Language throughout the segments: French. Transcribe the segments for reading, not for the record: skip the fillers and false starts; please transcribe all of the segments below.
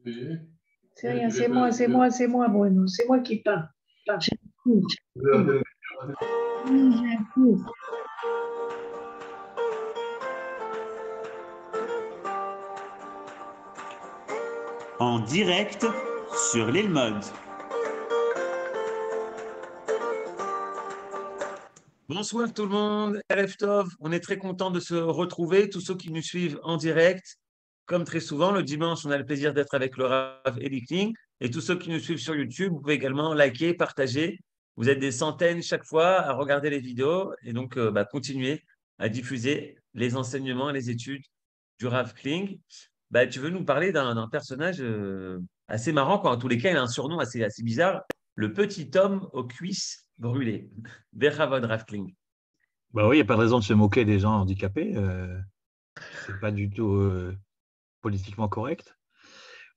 C'est rien, c'est moi, Bruno. C'est moi qui parle. J'écoute, j'écoute. Oui, j'écoute. En direct sur l'île Mode. Bonsoir tout le monde, Erev Tov, on est très content de se retrouver, tous ceux qui nous suivent en direct. Comme très souvent, le dimanche, on a le plaisir d'être avec le Rav Eli Kling. Et tous ceux qui nous suivent sur YouTube, vous pouvez également liker, partager. Vous êtes des centaines chaque fois à regarder les vidéos et donc continuer à diffuser les enseignements et les études du Rav Kling. Tu veux nous parler d'un personnage assez marrant, quoi. En tous les cas, il a un surnom assez bizarre, le petit homme aux cuisses brûlées. Bechavod Rav Kling. Bah oui, il n'y a pas de raison de se moquer des gens handicapés. C'est pas du tout politiquement correct.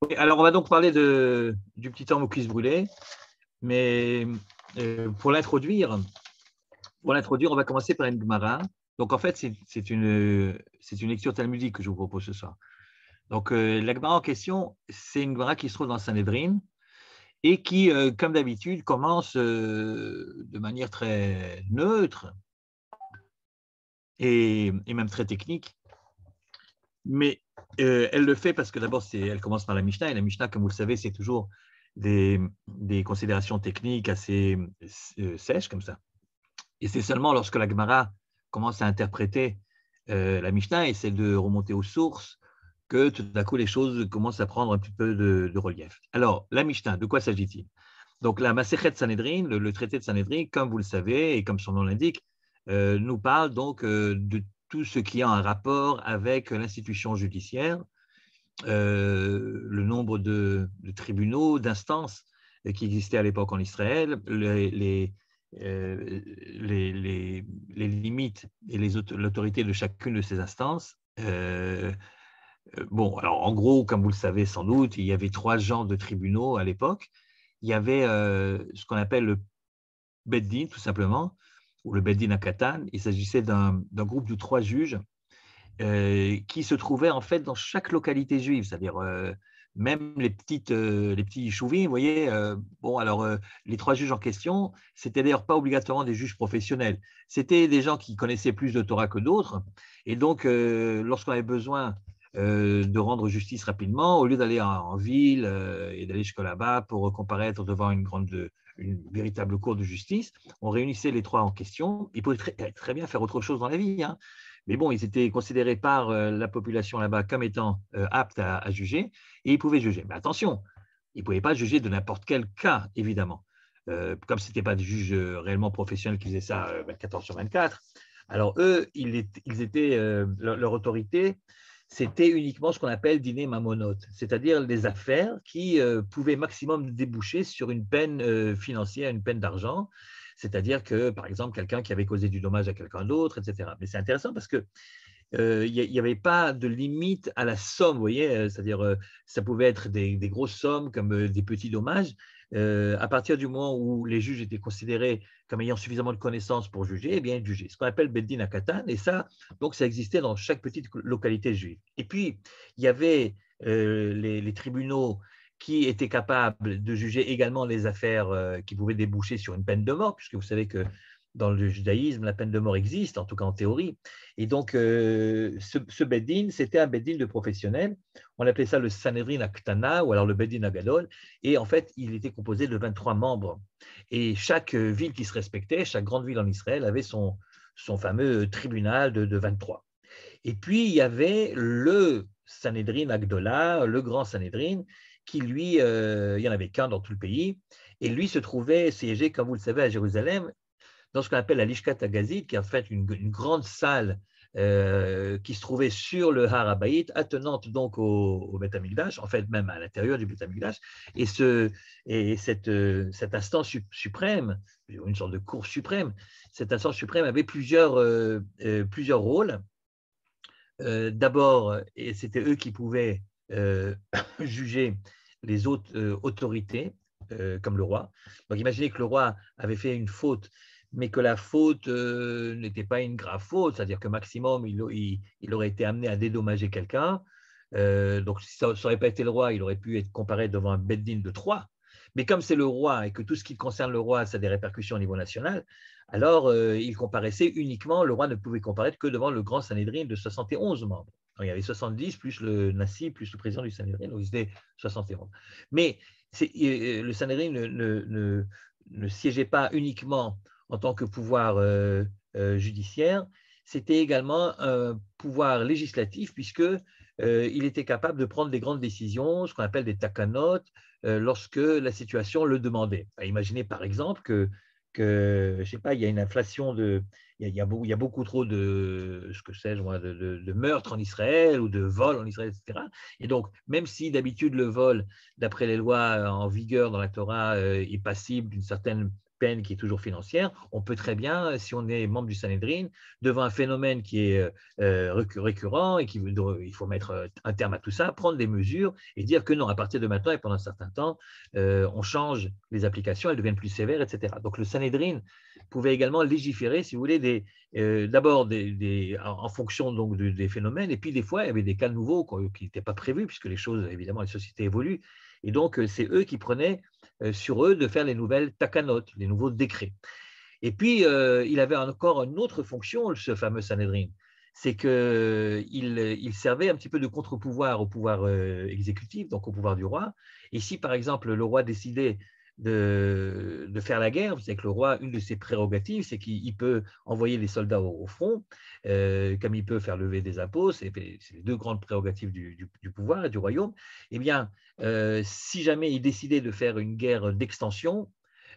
Oui, alors, on va donc parler du petit homme aux cuisses brûlées. Mais pour l'introduire, on va commencer par une Gemara. Donc, en fait, c'est une lecture talmudique que je vous propose ce soir. Donc, la Gemara en question, c'est une Gemara qui se trouve dans le Sanhedrin et qui, comme d'habitude, commence de manière très neutre et même très technique. Mais elle le fait parce que d'abord, elle commence par la Mishnah. Et la Mishnah, comme vous le savez, c'est toujours des considérations techniques assez sèches comme ça. Et c'est seulement lorsque la Gemara commence à interpréter la Mishnah et essaie de remonter aux sources que tout à coup les choses commencent à prendre un petit peu de relief. Alors, la Mishnah, de quoi s'agit-il? Donc, la Masechet Sanhedrin, le traité de Sanhedrin, comme vous le savez et comme son nom l'indique, nous parle donc de tout ce qui a un rapport avec l'institution judiciaire, le nombre de tribunaux, d'instances qui existaient à l'époque en Israël, les limites et l'autorité de chacune de ces instances. Bon, alors en gros, comme vous le savez sans doute, il y avait 3 genres de tribunaux à l'époque. Il y avait ce qu'on appelle le Beddin, tout simplement, ou le Beddin à Katan. Il s'agissait d'un groupe de 3 juges qui se trouvaient en fait dans chaque localité juive, c'est-à-dire même les petits chouvim, vous voyez. Bon, alors les 3 juges en question, c'était d'ailleurs pas obligatoirement des juges professionnels. C'était des gens qui connaissaient plus de Torah que d'autres, et donc lorsqu'on avait besoin de rendre justice rapidement, au lieu d'aller en ville et d'aller jusque là-bas pour comparaître devant une véritable cour de justice, on réunissait les 3 en question. Ils pouvaient très bien faire autre chose dans la vie, hein. Mais bon, ils étaient considérés par la population là-bas comme étant aptes à juger, et ils pouvaient juger. Mais attention, ils ne pouvaient pas juger de n'importe quel cas, évidemment. Comme ce n'étaient pas des juges réellement professionnels qui faisaient ça 24 heures sur 24. Alors eux, leur autorité, c'était uniquement ce qu'on appelle dîner mamonote, c'est-à-dire des affaires qui pouvaient maximum déboucher sur une peine financière, une peine d'argent. C'est-à-dire que, par exemple, quelqu'un qui avait causé du dommage à quelqu'un d'autre, etc. Mais c'est intéressant parce que il n'y avait pas de limite à la somme, vous voyez, c'est-à-dire ça pouvait être des grosses sommes comme des petits dommages. À partir du moment où les juges étaient considérés comme ayant suffisamment de connaissances pour juger, eh bien, ils jugeaient. Ce qu'on appelle Beddin à Katan, et ça existait dans chaque petite localité juive. Et puis, il y avait les tribunaux qui étaient capables de juger également les affaires qui pouvaient déboucher sur une peine de mort, puisque vous savez que dans le judaïsme, la peine de mort existe, en tout cas en théorie. Et donc, ce Beddin, c'était un Beddin de professionnels. On appelait ça le Sanhedrin Aktana, ou alors le Beddin Agadol. Et en fait, il était composé de 23 membres. Et chaque ville qui se respectait, chaque grande ville en Israël, avait son fameux tribunal de 23. Et puis, il y avait le Sanhedrin Agdola, le grand Sanhedrin, qui lui, il n'y en avait qu'un dans tout le pays. Et lui se trouvait siégé, comme vous le savez, à Jérusalem, dans ce qu'on appelle la Lishkat Agazit, qui est en fait une grande salle qui se trouvait sur le Har Habayit, attenante donc au Beth Amikdash, en fait même à l'intérieur du Beth Amikdash. Et cette instance suprême, une sorte de cour suprême, cette instance suprême avait plusieurs rôles. D'abord, c'était eux qui pouvaient juger les autres autorités, comme le roi. Donc imaginez que le roi avait fait une faute, mais que la faute n'était pas une grave faute, c'est-à-dire que maximum, il aurait été amené à dédommager quelqu'un. Donc, si ça n'aurait pas été le roi, il aurait pu être comparé devant un Beddin de 3. Mais comme c'est le roi et que tout ce qui concerne le roi, ça a des répercussions au niveau national, alors il comparaissait uniquement, le roi ne pouvait comparaître que devant le grand Sanhédrin de 71 membres. Donc, il y avait 70 plus le Nassi plus le président du Sanhédrin, donc ils étaient 71. Mais le Sanhédrin ne siégeait pas uniquement en tant que pouvoir judiciaire, c'était également un pouvoir législatif puisque il était capable de prendre des grandes décisions, ce qu'on appelle des takanot, lorsque la situation le demandait. Imaginez par exemple que je sais pas, il y a une inflation il y a beaucoup trop de, ce que sais-je moi, de meurtres en Israël ou de vols en Israël, etc. Et donc, même si d'habitude le vol, d'après les lois en vigueur dans la Torah, est passible d'une certaine peine qui est toujours financière, on peut très bien, si on est membre du Sanhédrin, devant un phénomène qui est récurrent et il faut mettre un terme à tout ça, prendre des mesures et dire que non, à partir de maintenant et pendant un certain temps, on change les applications, elles deviennent plus sévères, etc. Donc le Sanhédrin pouvait également légiférer, si vous voulez, d'abord en fonction donc, des phénomènes, et puis des fois, il y avait des cas nouveaux qui n'étaient pas prévus, puisque les choses, évidemment, les sociétés évoluent, et donc c'est eux qui prenaient sur eux de faire les nouvelles takanot, les nouveaux décrets. Et puis, il avait encore une autre fonction, ce fameux Sanhédrin, c'est qu'il servait un petit peu de contre-pouvoir au pouvoir exécutif, donc au pouvoir du roi. Et si, par exemple, le roi décidait de faire la guerre, vous savez que le roi, une de ses prérogatives, c'est qu'il peut envoyer des soldats au front, comme il peut faire lever des impôts, c'est les deux grandes prérogatives du pouvoir et du royaume. Eh bien, si jamais il décidait de faire une guerre d'extension,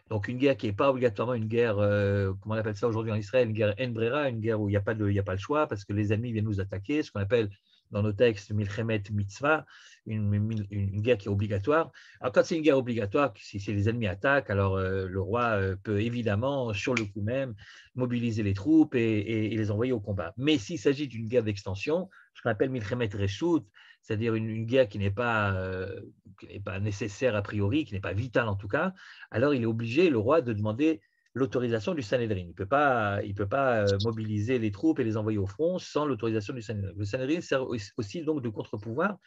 donc une guerre qui n'est pas obligatoirement une guerre, comment on appelle ça aujourd'hui en Israël, une guerre en brera, une guerre où il n'y a pas le choix parce que les ennemis viennent nous attaquer, ce qu'on appelle dans nos textes milchemet mitzvah, une guerre qui est obligatoire. Alors quand c'est une guerre obligatoire, si les ennemis attaquent, alors le roi peut évidemment, sur le coup même, mobiliser les troupes et les envoyer au combat. Mais s'il s'agit d'une guerre d'extension, ce qu'on appelle milchemet reshut, c'est-à-dire une guerre qui n'est pas nécessaire a priori, qui n'est pas vitale en tout cas, alors il est obligé, le roi, de demander l'autorisation du Sanhédrin. Il ne peut pas mobiliser les troupes et les envoyer au front sans l'autorisation du Sanhédrin. Le Sanhédrin sert aussi donc de contre-pouvoir,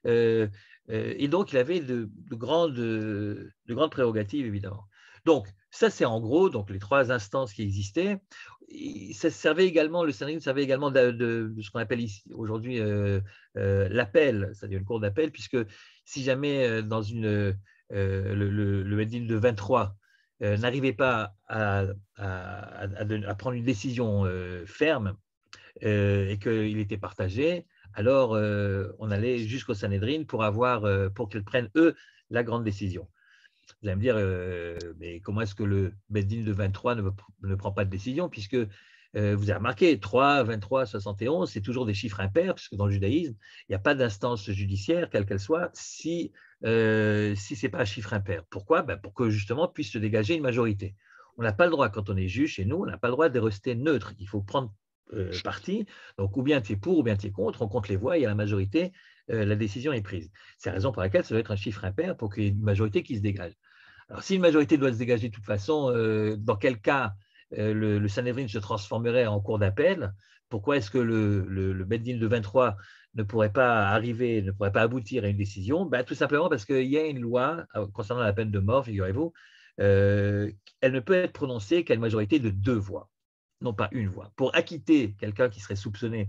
et donc il avait de grandes prérogatives, évidemment. Donc, ça, c'est en gros donc, les trois instances qui existaient. Ça servait également, le Sanhédrin servait également de ce qu'on appelle ici aujourd'hui l'appel, c'est-à-dire une cour d'appel, puisque si jamais dans le Beddin de 23 n'arrivait pas à prendre une décision ferme et qu'il était partagé, alors on allait jusqu'au Sanhédrin pour qu'ils prennent, eux, la grande décision. Vous allez me dire, mais comment est-ce que le Beddin de 23 ne prend pas de décision, puisque vous avez remarqué, 3, 23, 71, c'est toujours des chiffres impairs, puisque dans le judaïsme, il n'y a pas d'instance judiciaire, quelle qu'elle soit, si ce n'est pas un chiffre impair. Pourquoi? Pour que justement puisse se dégager une majorité. On n'a pas le droit, quand on est juge chez nous, on n'a pas le droit de rester neutre. Il faut prendre parti. Donc, ou bien tu es pour, ou bien tu es contre, on compte les voix et à la majorité, la décision est prise. C'est la raison pour laquelle ça doit être un chiffre impair pour qu'il y ait une majorité qui se dégage. Alors, si une majorité doit se dégager de toute façon, dans quel cas le Sanhédrin se transformerait en cour d'appel? Pourquoi est-ce que le Beddin de 23 ne pourrait pas aboutir à une décision? Tout simplement parce qu'il y a une loi concernant la peine de mort, figurez-vous, elle ne peut être prononcée qu'à une majorité de 2 voix, non pas une voix. Pour acquitter quelqu'un qui serait soupçonné,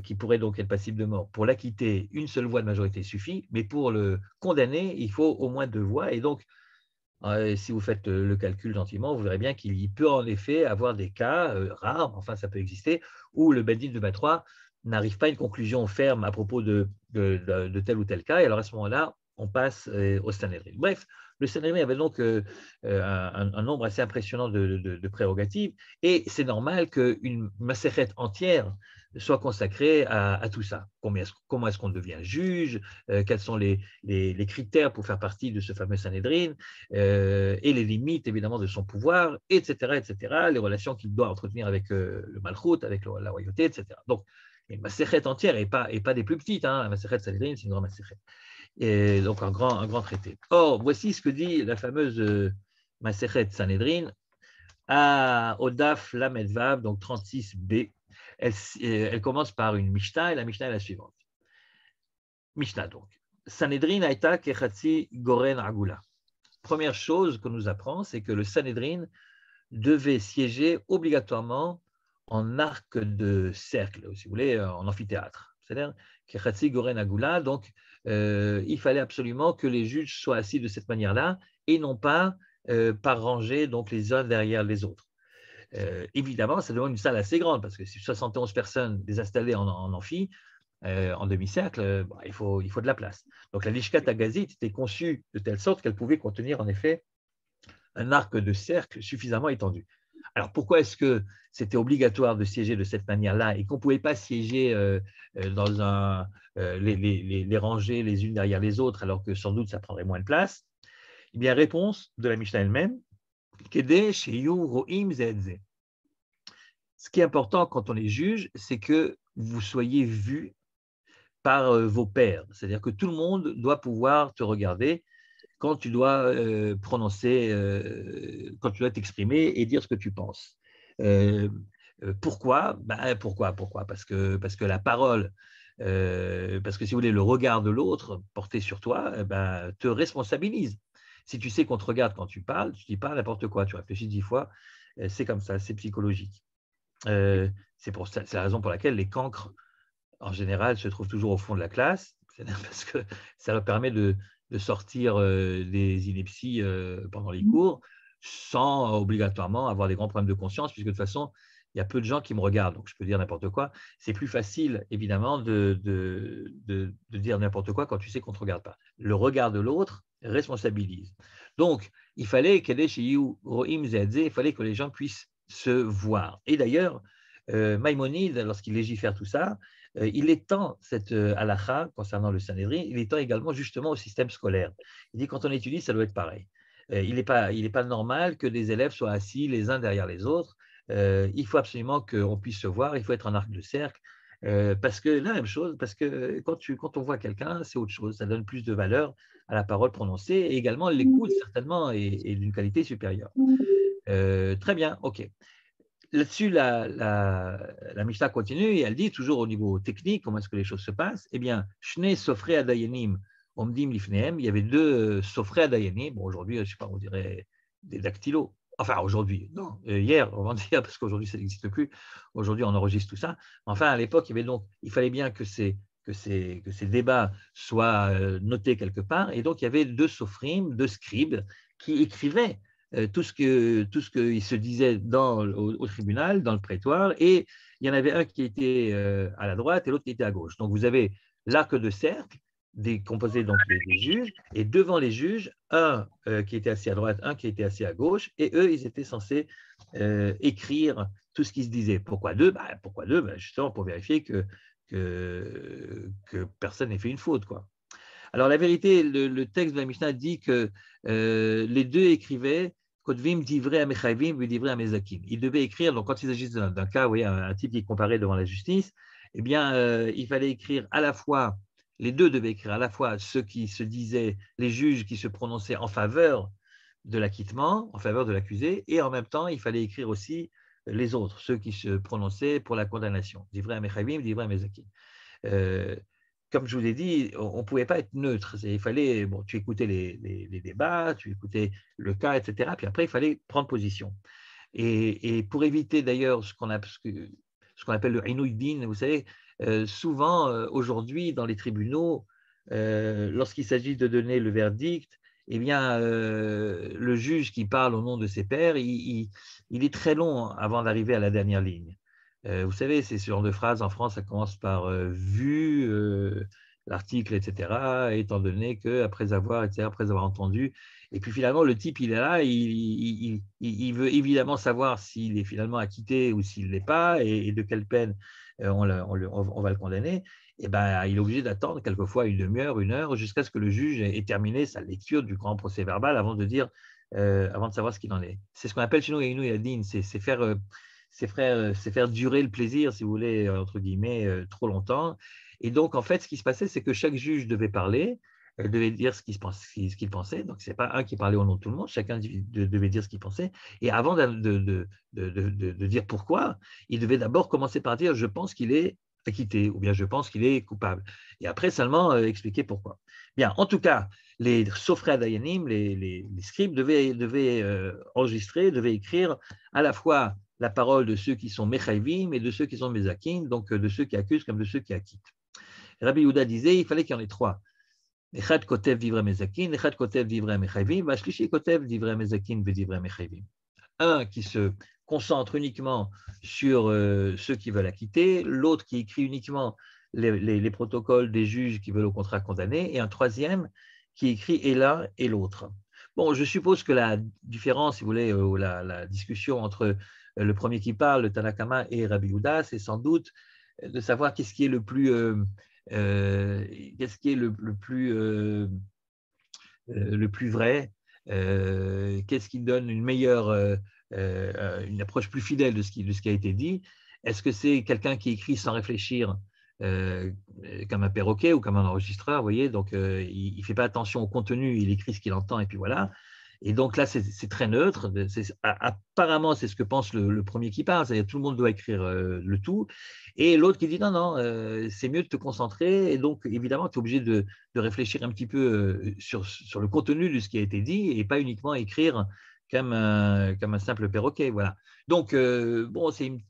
qui pourrait donc être passible de mort, pour l'acquitter, une seule voix de majorité suffit, mais pour le condamner, il faut au moins 2 voix. Et donc, si vous faites le calcul gentiment, vous verrez bien qu'il peut en effet avoir des cas rares, enfin ça peut exister, où le Beddin de 23 n'arrive pas à une conclusion ferme à propos de tel ou tel cas, et alors à ce moment-là, on passe au Sanhédrin. Bref, le Sanhédrin avait donc un nombre assez impressionnant de prérogatives, et c'est normal qu'une masséchette entière soit consacrée à tout ça. Comment est-ce qu'on devient juge, quels sont les critères pour faire partie de ce fameux Sanhédrin, et les limites évidemment de son pouvoir, etc., les relations qu'il doit entretenir avec le Malchut, avec la royauté, etc. Donc, une masséchette entière et pas des plus petites. La masséchette Sanhédrin, c'est une grande masséchette. Et donc, un grand traité. Or, voici ce que dit la fameuse masséchette Sanhédrin à Odaf Lamed Vav, donc 36b. Elle commence par une Mishnah, et la Mishnah est la suivante. Mishnah donc. Sanhedrin Aïta Kechatzi Goren Agula. Première chose qu'on nous apprend, c'est que le Sanhedrin devait siéger obligatoirement en arc de cercle, si vous voulez, en amphithéâtre. C'est-à-dire Kechatzi Goren Agula, donc il fallait absolument que les juges soient assis de cette manière-là et non pas par rangée, donc les uns derrière les autres. Évidemment, ça demande une salle assez grande parce que si 71 personnes les installées en amphi, en demi-cercle, bah, il faut de la place. Donc la Lishkat Agazit était conçue de telle sorte qu'elle pouvait contenir en effet un arc de cercle suffisamment étendu. Alors pourquoi est-ce que c'était obligatoire de siéger de cette manière-là et qu'on ne pouvait pas siéger dans les rangées les unes derrière les autres alors que sans doute ça prendrait moins de place? Eh bien, réponse de la Mishnah elle-même, Kedeh sheyu ro'im ze'edze. Ce qui est important quand on est juge, c'est que vous soyez vus par vos pairs. C'est-à-dire que tout le monde doit pouvoir te regarder quand tu dois prononcer, quand tu dois t'exprimer et dire ce que tu penses. Pourquoi? Pourquoi? Parce que la parole, parce que si vous voulez, le regard de l'autre porté sur toi te responsabilise. Si tu sais qu'on te regarde quand tu parles, tu ne dis pas n'importe quoi, tu réfléchis 10 fois, c'est comme ça, c'est psychologique. C'est la raison pour laquelle les cancres, en général, se trouvent toujours au fond de la classe, parce que ça leur permet de sortir des inepties pendant les cours sans obligatoirement avoir des grands problèmes de conscience, puisque de toute façon, il y a peu de gens qui me regardent, donc je peux dire n'importe quoi. C'est plus facile, évidemment, de dire n'importe quoi quand tu sais qu'on ne te regarde pas. Le regard de l'autre responsabilise. Donc, il fallait que les gens puissent se voir. Et d'ailleurs, Maïmonide, lorsqu'il légifère tout ça, il étend cette halakha concernant le Sanhedrin, il étend également justement au système scolaire. Il dit quand on étudie, ça doit être pareil. Il n'est pas normal que des élèves soient assis les uns derrière les autres. Il faut absolument qu'on puisse se voir, il faut être en arc de cercle, parce que la même chose, parce que quand on voit quelqu'un, c'est autre chose, ça donne plus de valeur à la parole prononcée, et également l'écoute certainement est d'une qualité supérieure. Très bien, ok. Là-dessus, la Mishnah continue et elle dit, toujours au niveau technique, comment est-ce que les choses se passent? Eh bien, Shne Sofrei Adayanim Omdim Lifnehem, il y avait deux Sofrei Adayanim, bon, aujourd'hui, je ne sais pas, on dirait des dactylos. Enfin, aujourd'hui, non, hier, on va dire, parce qu'aujourd'hui, ça n'existe plus. Aujourd'hui, on enregistre tout ça. Enfin, à l'époque, il fallait bien que ces débats soient notés quelque part. Et donc, il y avait deux Sofrim, deux scribes qui écrivaient tout ce qu'il se disait au tribunal, dans le prétoire, et il y en avait un qui était à la droite et l'autre qui était à gauche. Donc vous avez l'arc de cercle, composé donc des juges, et devant les juges, un qui était assis à droite, un qui était assis à gauche, et eux, ils étaient censés écrire tout ce qui se disait. Pourquoi deux? Pourquoi deux? Justement pour vérifier que personne n'ait fait une faute, quoi. Alors la vérité, le texte de la Mishnah dit que les deux écrivaient Kodvim divrei amechayvim divrei amezakim. Ils devaient écrire, donc quand il s'agit d'un cas, vous voyez, un type qui est comparé devant la justice, eh bien, il fallait écrire à la fois, les deux devaient écrire à la fois ceux qui se disaient, les juges qui se prononçaient en faveur de l'acquittement, en faveur de l'accusé, et en même temps, il fallait écrire aussi les autres, ceux qui se prononçaient pour la condamnation. Divrei amechayvim divrei amezakim. Comme je vous l'ai dit, on ne pouvait pas être neutre. Il fallait, tu écoutais les débats, tu écoutais le cas, etc. Puis après, il fallait prendre position. Et pour éviter d'ailleurs ce qu'on appelle le inouï din, vous savez, souvent aujourd'hui dans les tribunaux, lorsqu'il s'agit de donner le verdict, eh bien, le juge qui parle au nom de ses pairs, il est très long avant d'arriver à la dernière ligne. Vous savez, c'est ce genre de phrase en France, ça commence par vu, l'article, etc., étant donné qu'après avoir entendu, et puis finalement, le type, il est là, il veut évidemment savoir s'il est finalement acquitté ou s'il ne l'est pas, et de quelle peine on va le condamner. Et ben, il est obligé d'attendre quelquefois une demi-heure, une heure, jusqu'à ce que le juge ait terminé sa lecture du grand procès verbal avant de savoir ce qu'il en est. C'est ce qu'on appelle chez nous, Yadin, c'est faire durer le plaisir, si vous voulez, entre guillemets, trop longtemps. Et donc, en fait, ce qui se passait, c'est que chaque juge devait parler, devait dire ce qu'il pensait. Donc, ce n'est pas un qui parlait au nom de tout le monde, chacun devait dire ce qu'il pensait. Et avant de dire pourquoi, il devait d'abord commencer par dire « je pense qu'il est acquitté, ou bien je pense qu'il est coupable. Et après seulement expliquer pourquoi. Bien, en tout cas, les sofrei dayanim, les scribes devaient enregistrer, devaient écrire à la fois la parole de ceux qui sont mechayvim et de ceux qui sont mezakin, donc de ceux qui accusent comme de ceux qui acquittent. Rabbi Yehuda disait, il fallait qu'il y en ait trois. Echad kotev divrei mezakin, echad kotev divrei mechayvim, vashlishi kotev divrei mezakin vedivrei mechayvim. Un qui se concentre uniquement sur ceux qui veulent acquitter, l'autre qui écrit uniquement les protocoles des juges qui veulent au contraire condamner, et un troisième qui écrit et l'un et l'autre. Bon, je suppose que la différence, si vous voulez, ou la discussion entre le premier qui parle, le Tanakama, et Rabbi Yehuda, c'est sans doute de savoir qu'est-ce qui est le plus vrai, qu'est-ce qui donne une meilleure, une approche plus fidèle de ce qui a été dit. Est-ce que c'est quelqu'un qui écrit sans réfléchir comme un perroquet ou comme un enregistreur, vous voyez, donc il ne fait pas attention au contenu, il écrit ce qu'il entend et puis voilà. Et donc là, c'est très neutre. Apparemment, c'est ce que pense le premier qui parle, c'est-à-dire tout le monde doit écrire le tout. Et l'autre qui dit non, non, c'est mieux de te concentrer. Et donc, évidemment, tu es obligé de réfléchir un petit peu sur le contenu de ce qui a été dit et pas uniquement écrire comme un simple perroquet. Voilà. Donc, bon, c'est une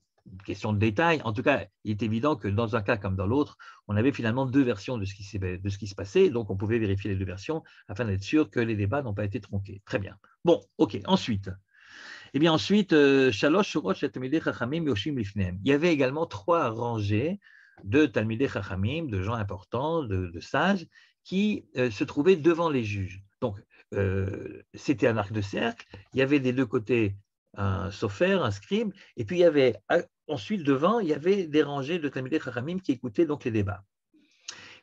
question de détail. En tout cas, il est évident que dans un cas comme dans l'autre, on avait finalement deux versions de ce qui se passait, donc on pouvait vérifier les deux versions afin d'être sûr que les débats n'ont pas été tronqués. Très bien. Bon, ok, ensuite. Eh bien ensuite, Shalosh Shurot Shel Talmidei Chachamim Yoshim Lifnehem. Il y avait également trois rangées de Talmidei Chachamim, de gens importants, de sages, qui se trouvaient devant les juges. Donc, c'était un arc de cercle, il y avait des deux côtés un sofer, un scribe, et puis il y avait ensuite devant, il y avait des rangées de Talmidei Chachamim qui écoutaient donc les débats.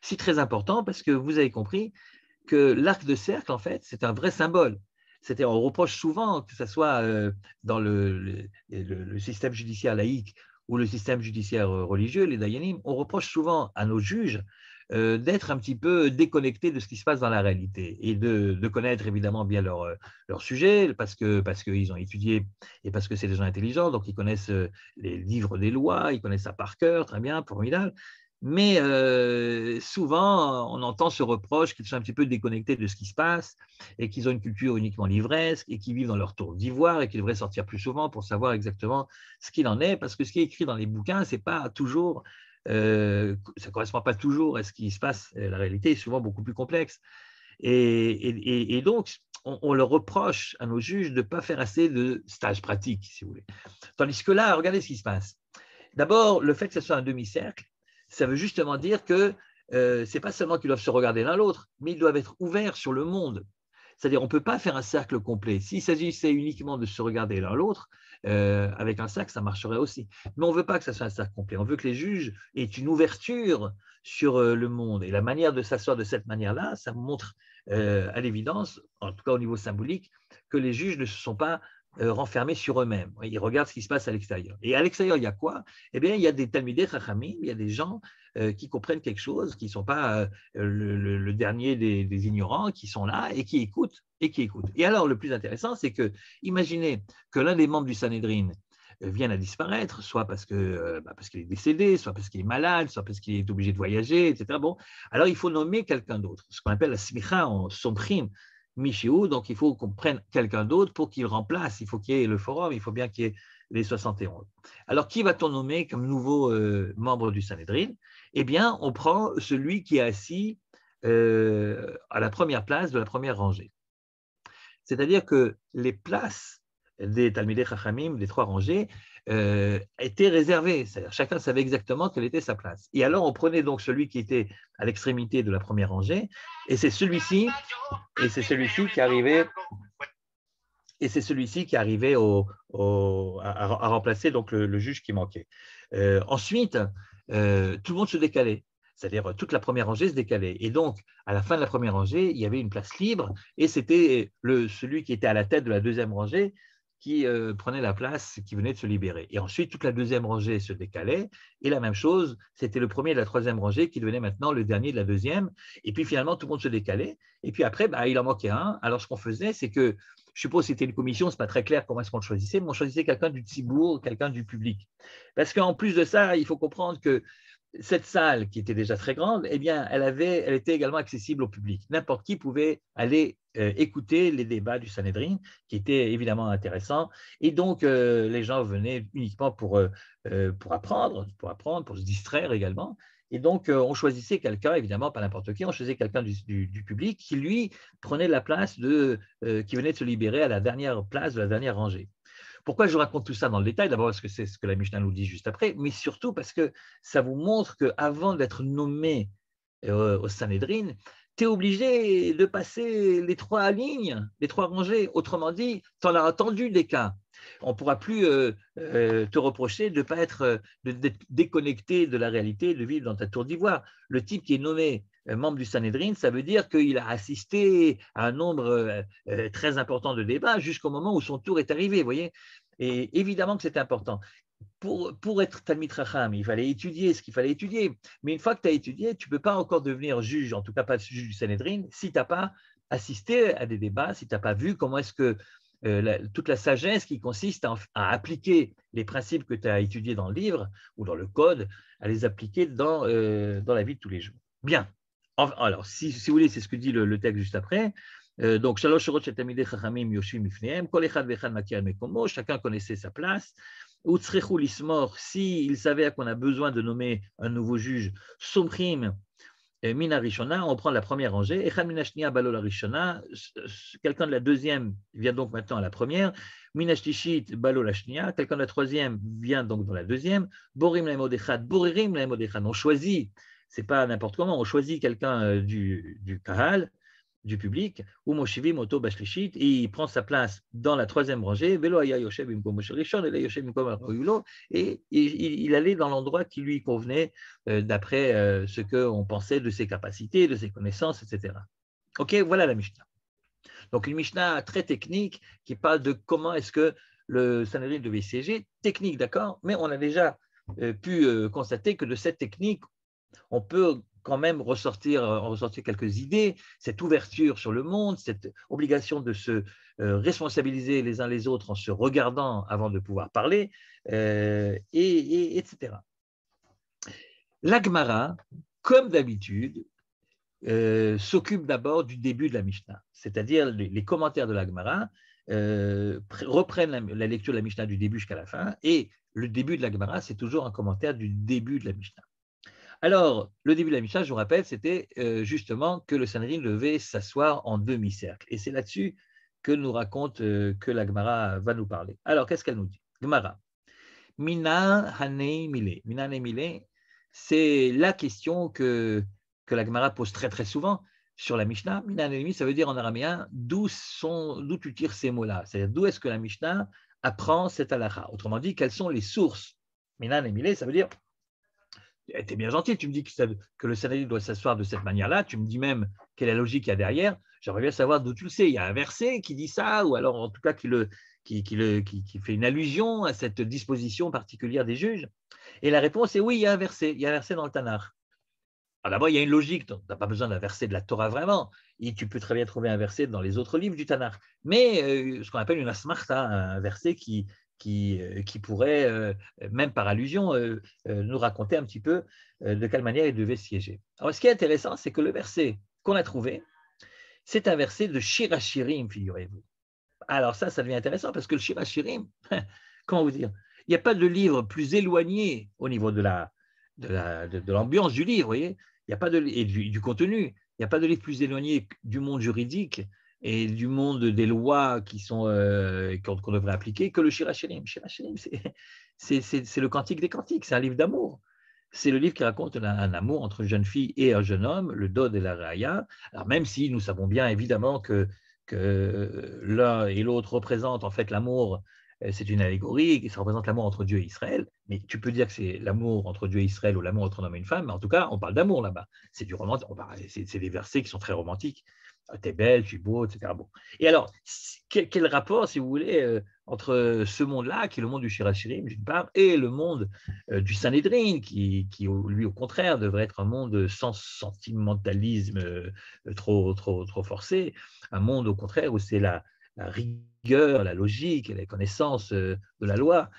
C'est très important parce que vous avez compris que l'arc de cercle, en fait, c'est un vrai symbole. On reproche souvent, que ce soit dans le système judiciaire laïque ou le système judiciaire religieux, les dayanim, on reproche souvent à nos juges d'être un petit peu déconnectés de ce qui se passe dans la réalité et de connaître évidemment bien leur sujet parce qu'ils ont étudié et parce que c'est des gens intelligents, donc ils connaissent les livres des lois, ils connaissent ça par cœur, très bien, formidable. Mais souvent, on entend ce reproche qu'ils sont un petit peu déconnectés de ce qui se passe et qu'ils ont une culture uniquement livresque et qu'ils vivent dans leur tour d'ivoire et qu'ils devraient sortir plus souvent pour savoir exactement ce qu'il en est, parce que ce qui est écrit dans les bouquins, c'est pas toujours, ça ne correspond pas toujours à ce qui se passe. La réalité est souvent beaucoup plus complexe. Et donc, on leur reproche à nos juges de ne pas faire assez de stages pratiques, si vous voulez. Tandis que là, regardez ce qui se passe. D'abord, le fait que ce soit un demi-cercle, ça veut justement dire que ce n'est pas seulement qu'ils doivent se regarder l'un l'autre, mais ils doivent être ouverts sur le monde. C'est-à-dire, on ne peut pas faire un cercle complet. S'il s'agissait uniquement de se regarder l'un l'autre, avec un cercle, ça marcherait aussi. Mais on ne veut pas que ça soit un cercle complet. On veut que les juges aient une ouverture sur le monde. Et la manière de s'asseoir de cette manière-là, ça montre à l'évidence, en tout cas au niveau symbolique, que les juges ne se sont pas renfermés sur eux-mêmes. Ils regardent ce qui se passe à l'extérieur. Et à l'extérieur, il y a quoi? Eh bien, il y a des Talmidei Chachamim, il y a des gens qui comprennent quelque chose, qui ne sont pas le dernier des ignorants, qui sont là et qui écoutent. Et alors, le plus intéressant, c'est que, imaginez que l'un des membres du Sanhédrin vienne à disparaître, soit parce qu'il est décédé, soit parce qu'il est malade, soit parce qu'il est obligé de voyager, etc. Bon, alors il faut nommer quelqu'un d'autre, ce qu'on appelle la smicha en somrim, Michiou, donc il faut qu'on prenne quelqu'un d'autre pour qu'il remplace, il faut qu'il y ait le forum, il faut bien qu'il y ait les 71. Alors, qui va-t-on nommer comme nouveau membre du Sanhédrin? Eh bien, on prend celui qui est assis à la première place de la première rangée. C'est-à-dire que les places des Talmidei Chachamim, des trois rangées, étaient réservées. C'est-à-dire chacun savait exactement quelle était sa place. Et alors, on prenait donc celui qui était à l'extrémité de la première rangée, et c'est celui-ci qui arrivait. Et c'est celui-ci qui arrivait à remplacer donc le juge qui manquait. Ensuite, tout le monde se décalait. C'est-à-dire toute la première rangée se décalait. Et donc, à la fin de la première rangée, il y avait une place libre et c'était celui qui était à la tête de la deuxième rangée qui prenait la place qui venait de se libérer. Et ensuite, toute la deuxième rangée se décalait. Et la même chose, c'était le premier de la troisième rangée qui devenait maintenant le dernier de la deuxième. Et puis finalement, tout le monde se décalait. Et puis après, il en manquait un. Alors, ce qu'on faisait, c'est que, je suppose que c'était une commission, ce n'est pas très clair comment est-ce qu'on le choisissait, mais on choisissait quelqu'un du tzibour, quelqu'un du public. Parce qu'en plus de ça, il faut comprendre que cette salle, qui était déjà très grande, eh bien, elle était également accessible au public. N'importe qui pouvait aller écouter les débats du Sanhédrin, qui étaient évidemment intéressants. Et donc, les gens venaient uniquement pour apprendre, pour se distraire également. Et donc, on choisissait quelqu'un, évidemment, pas n'importe qui, on choisissait quelqu'un du public qui, lui, prenait la place qui venait de se libérer à la dernière place de la dernière rangée. Pourquoi je vous raconte tout ça dans le détail? D'abord parce que c'est ce que la Mishnah nous dit juste après, mais surtout parce que ça vous montre qu'avant d'être nommé au Sanhédrin, tu es obligé de passer les 3 lignes, les 3 rangées. Autrement dit, tu en as entendu des cas. On ne pourra plus te reprocher de ne pas être déconnecté de la réalité, de vivre dans ta tour d'ivoire. Le type qui est nommé membre du Sanhédrin, ça veut dire qu'il a assisté à un nombre très important de débats jusqu'au moment où son tour est arrivé, vous voyez. Et évidemment que c'est important. Pour être Talmid Chacham, il fallait étudier ce qu'il fallait étudier. Mais une fois que tu as étudié, tu ne peux pas encore devenir juge, en tout cas pas juge du Sanhédrin, si tu n'as pas assisté à des débats, si tu n'as pas vu comment est-ce que toute la sagesse qui consiste à appliquer les principes que tu as étudiés dans le livre ou dans le code, à les appliquer dans la vie de tous les jours. Bien. Alors, si vous voulez, c'est ce que dit le texte juste après. Donc, Shalosh Shorot Shel Talmidei Chachamim Yoshvim Mifnehem, Kol Echad Ve'echad Makir Mekomo, chacun connaissait sa place. Utzrechu Lismor, s'il savait qu'on a besoin de nommer un nouveau juge, Somchim Mina Rishona, on prend la première rangée, Echad Mina Shnia Balo la Rishona, quelqu'un de la deuxième vient donc maintenant à la première, Mina Shtishit Balo la Shnia, quelqu'un de la troisième vient donc dans la deuxième, Borim Laimod Echad, Boririm Laimod Echad, on choisit, c'est pas n'importe comment, on choisit quelqu'un du Kahal, du public, ou Moshivi Moto Bashlishit, et il prend sa place dans la troisième rangée, Velo Aya Yoshev Imkom Moshe Rishon, et Yoshev Imkom Aroyulo, et il allait dans l'endroit qui lui convenait d'après ce qu'on pensait de ses capacités, de ses connaissances, etc. Ok, voilà la Mishnah. Donc une Mishnah très technique qui parle de comment est-ce que le Sanhédrin devait siéger, technique, d'accord, mais on a déjà pu constater que de cette technique, on peut quand même en ressortir quelques idées, cette ouverture sur le monde, cette obligation de se responsabiliser les uns les autres en se regardant avant de pouvoir parler, etc. La Gemara, comme d'habitude, s'occupe d'abord du début de la Mishnah, c'est-à-dire les commentaires de la Gemara reprennent la lecture de la Mishnah du début jusqu'à la fin, et le début de la Gemara, c'est toujours un commentaire du début de la Mishnah. Alors, le début de la Mishnah, je vous rappelle, c'était justement que le Sanhédrin devait s'asseoir en demi-cercle. Et c'est là-dessus que nous raconte que la Gemara va nous parler. Alors, qu'est-ce qu'elle nous dit? Gemara. Mina hanei mile. Mina hanei mile, c'est la question que la Gemara pose très très souvent sur la Mishnah. Mina hanei mile, ça veut dire en araméen d'où tu tires ces mots-là. C'est-à-dire d'où est-ce que la Mishnah apprend cette halakha. Autrement dit, quelles sont les sources? Mina hanei mile, ça veut dire tu es bien gentil, tu me dis que le Sanhédrin doit s'asseoir de cette manière-là, tu me dis même quelle est la logique qu'il y a derrière, j'aimerais bien savoir d'où tu le sais. Il y a un verset qui dit ça, ou alors en tout cas qui fait une allusion à cette disposition particulière des juges. Et la réponse est oui, il y a un verset dans le Tanakh. Alors d'abord, il y a une logique, tu n'as pas besoin d'un verset de la Torah vraiment, et tu peux très bien trouver un verset dans les autres livres du Tanakh. Mais ce qu'on appelle une asmarta, un verset qui pourrait, même par allusion, nous raconter un petit peu de quelle manière il devait siéger. Alors, ce qui est intéressant, c'est que le verset qu'on a trouvé, c'est un verset de Shir HaShirim, figurez-vous. Alors ça devient intéressant parce que le Shir HaShirim, comment vous dire, il n'y a pas de livre plus éloigné au niveau de l'ambiance du livre, vous voyez, il y a pas et du contenu, il n'y a pas de livre plus éloigné du monde juridique et du monde des lois qu'on devrait appliquer que le Shir HaShirim. Shir HaShirim, c'est le cantique des cantiques, c'est un livre d'amour. C'est le livre qui raconte un amour entre une jeune fille et un jeune homme, le Dod et la Raya. Alors même si nous savons bien évidemment que l'un et l'autre représentent en fait l'amour, c'est une allégorie, ça représente l'amour entre Dieu et Israël, mais tu peux dire que c'est l'amour entre Dieu et Israël ou l'amour entre un homme et une femme, mais en tout cas, on parle d'amour là-bas. C'est du romantique, c'est des versets qui sont très romantiques. T'es belle, tu es beau, etc. Bon. Et alors, quel rapport, si vous voulez, entre ce monde-là, qui est le monde du Shir HaShirim, d'une part, et le monde du Sanhédrin, qui, lui, au contraire, devrait être un monde sans sentimentalisme trop forcé, un monde, au contraire, où c'est la rigueur, la logique et la connaissance de la loi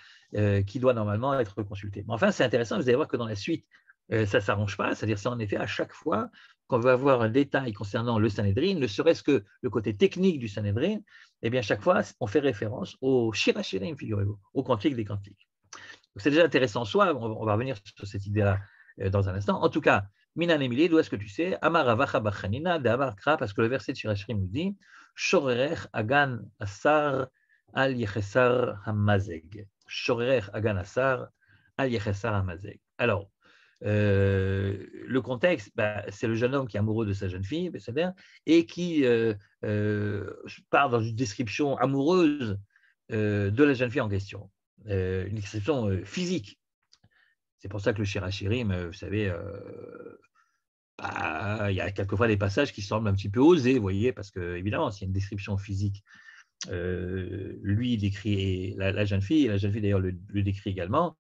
qui doit normalement être consultée. Mais enfin, c'est intéressant, vous allez voir que dans la suite ça ne s'arrange pas, c'est-à-dire c'est en effet à chaque fois qu'on veut avoir un détail concernant le Sanhédrin, ne serait-ce que le côté technique du Sanhédrin, eh bien chaque fois on fait référence au Shir HaShirim, figurez-vous, au cantique des cantiques. C'est déjà intéressant en soi, on va revenir sur cette idée-là dans un instant. En tout cas, Minan Emili, d'où est-ce que tu sais Amar Avacha Bachanina, de Amar Kra, parce que le verset de Shir HaShirim nous dit Shorerech Agan Asar Al Yechesar Hamazeg. Shorerech Agan Asar Al Yechesar Hamazeg. Alors, le contexte, c'est le jeune homme qui est amoureux de sa jeune fille, et qui part dans une description amoureuse de la jeune fille en question, une description physique. C'est pour ça que le Shir HaShirim, vous savez, il y a quelquefois des passages qui semblent un petit peu osés, vous voyez, parce que évidemment, s'il y a une description physique, lui décrit la jeune fille, et la jeune fille d'ailleurs le décrit également.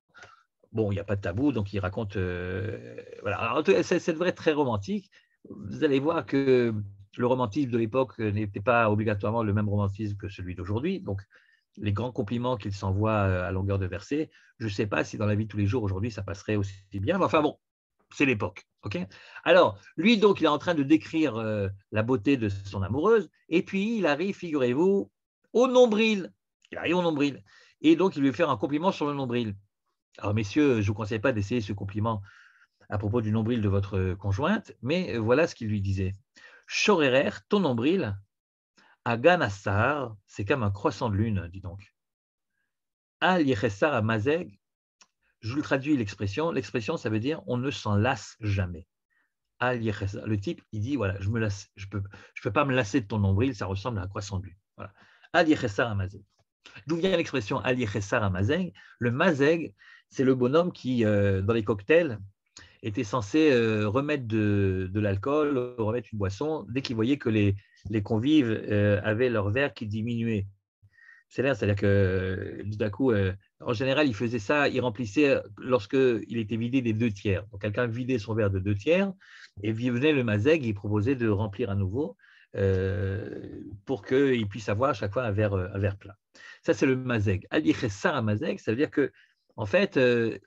Bon, il n'y a pas de tabou, donc il raconte. Voilà. Alors, ça devrait être très romantique. Vous allez voir que le romantisme de l'époque n'était pas obligatoirement le même romantisme que celui d'aujourd'hui. Donc, les grands compliments qu'il s'envoie à longueur de versets, je ne sais pas si dans la vie de tous les jours aujourd'hui ça passerait aussi bien. Mais enfin bon, c'est l'époque. Okay, alors, lui, donc, il est en train de décrire la beauté de son amoureuse, et puis il arrive, figurez-vous, au nombril. Il arrive au nombril. Et donc, il lui fait un compliment sur le nombril. Alors, messieurs, je ne vous conseille pas d'essayer ce compliment à propos du nombril de votre conjointe, mais voilà ce qu'il lui disait. Shorerer, ton nombril, Agan Assar, c'est comme un croissant de lune, dis donc. Al Yechessar Amazeg, je vous le traduis l'expression, ça veut dire on ne s'en lasse jamais. Al Yechessar, le type, il dit voilà, je peux pas me lasser de ton nombril, ça ressemble à un croissant de lune. Voilà. Al Yechessar Amazeg. D'où vient l'expression Al Yechessar Amazeg? Le Mazeg, c'est le bonhomme qui, dans les cocktails, était censé remettre de l'alcool, remettre une boisson, dès qu'il voyait que les convives avaient leur verre qui diminuait. C'est-à-dire que tout d'un coup, en général, il faisait ça, il remplissait lorsqu'il était vidé des 2/3. Donc, quelqu'un vidait son verre de 2/3 et venait le mazeg, il proposait de remplir à nouveau pour qu'il puisse avoir à chaque fois un verre plein. Ça, c'est le mazeg. Al-Yichessar mazeg, ça veut dire que en fait,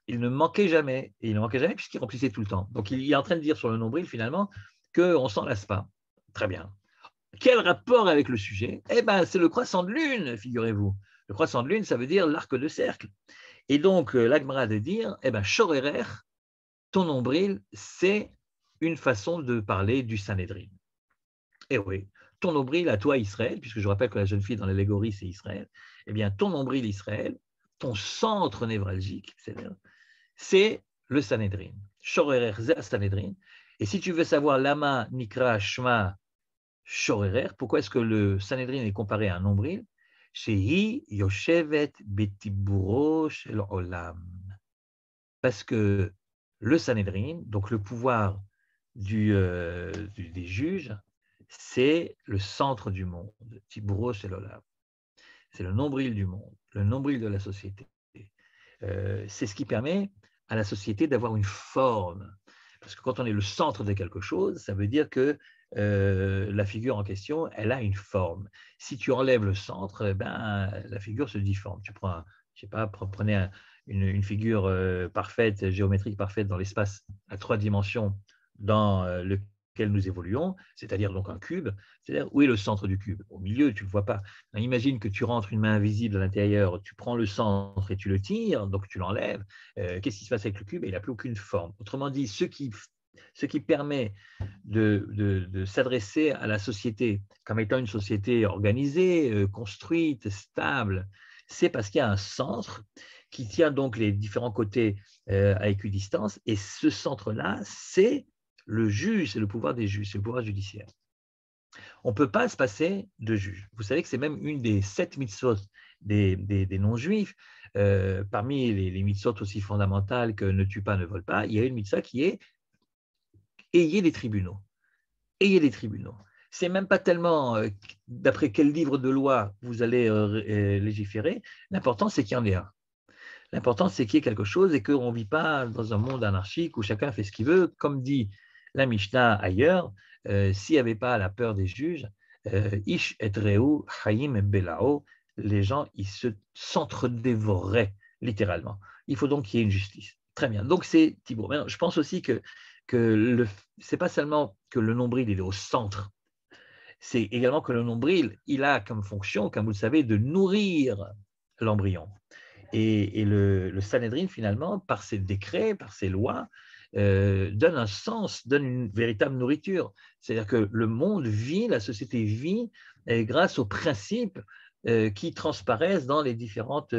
il ne manquait jamais. Et il ne manquait jamais puisqu'il remplissait tout le temps. Donc, il est en train de dire sur le nombril, finalement, qu'on ne s'en lasse pas. Très bien. Quel rapport avec le sujet? Eh bien, c'est le croissant de lune, figurez-vous. Le croissant de lune, ça veut dire l'arc de cercle. Et donc, l'Agmara de dire, eh bien, Shorerer, ton nombril, c'est une façon de parler du Sanhédrin. Eh oui, ton nombril à toi, Israël, puisque je rappelle que la jeune fille dans l'allégorie, c'est Israël, eh bien, ton nombril, Israël, ton centre névralgique, c'est le Sanhédrin. Shorerer, c'est Sanhédrin. Et si tu veux savoir Lama, Nikra, Shma, Shorerer, pourquoi est-ce que le Sanhédrin est comparé à un nombril? Shehi Yoshevet Betiburo Shel Olam. Parce que le Sanhédrin, donc le pouvoir des juges, c'est le centre du monde, Tiburo Shel Olam. C'est le nombril du monde, le nombril de la société. C'est ce qui permet à la société d'avoir une forme. Parce que quand on est le centre de quelque chose, ça veut dire que la figure en question, elle a une forme. Si tu enlèves le centre, la figure se difforme. Tu prends, je sais pas, prenez une figure parfaite, géométrique parfaite dans l'espace à 3 dimensions dans lequel nous évoluons, c'est-à-dire donc un cube. C'est-à-dire, où est le centre du cube? Au milieu, tu ne le vois pas. Imagine que tu rentres une main invisible à l'intérieur, tu prends le centre et tu le tires, donc tu l'enlèves. Qu'est-ce qui se passe avec le cube? Il n'a plus aucune forme. Autrement dit, ce qui permet de s'adresser à la société comme étant une société organisée, construite, stable, c'est parce qu'il y a un centre qui tient donc les différents côtés à équidistance, et ce centre-là, c'est le juge, c'est le pouvoir des juges, c'est le pouvoir judiciaire. On ne peut pas se passer de juge. Vous savez que c'est même une des 7 mitzvot des non-juifs. Parmi les mitzvot aussi fondamentales que ne tue pas, ne vole pas, il y a une mitzvah qui est ayez des tribunaux. Ayez des tribunaux. C'est même pas tellement d'après quel livre de loi vous allez légiférer. L'important, c'est qu'il y en ait un. L'important, c'est qu'il y ait quelque chose et qu'on ne vit pas dans un monde anarchique où chacun fait ce qu'il veut. Comme dit la Mishnah ailleurs, s'il n'y avait pas la peur des juges, Ish et Reu, Chaim et Belao, les gens, ils s'entre-dévoreraient, littéralement. Il faut donc qu'il y ait une justice. Très bien. Donc, c'est Thibaut. Maintenant, je pense aussi que c'est pas seulement que le nombril il est au centre, c'est également que le nombril, il a comme fonction, comme vous le savez, de nourrir l'embryon. Et le Sanhédrin, finalement, par ses décrets, par ses lois, donne un sens, donne une véritable nourriture. C'est-à-dire que le monde vit, la société vit grâce aux principes qui transparaissent dans les différentes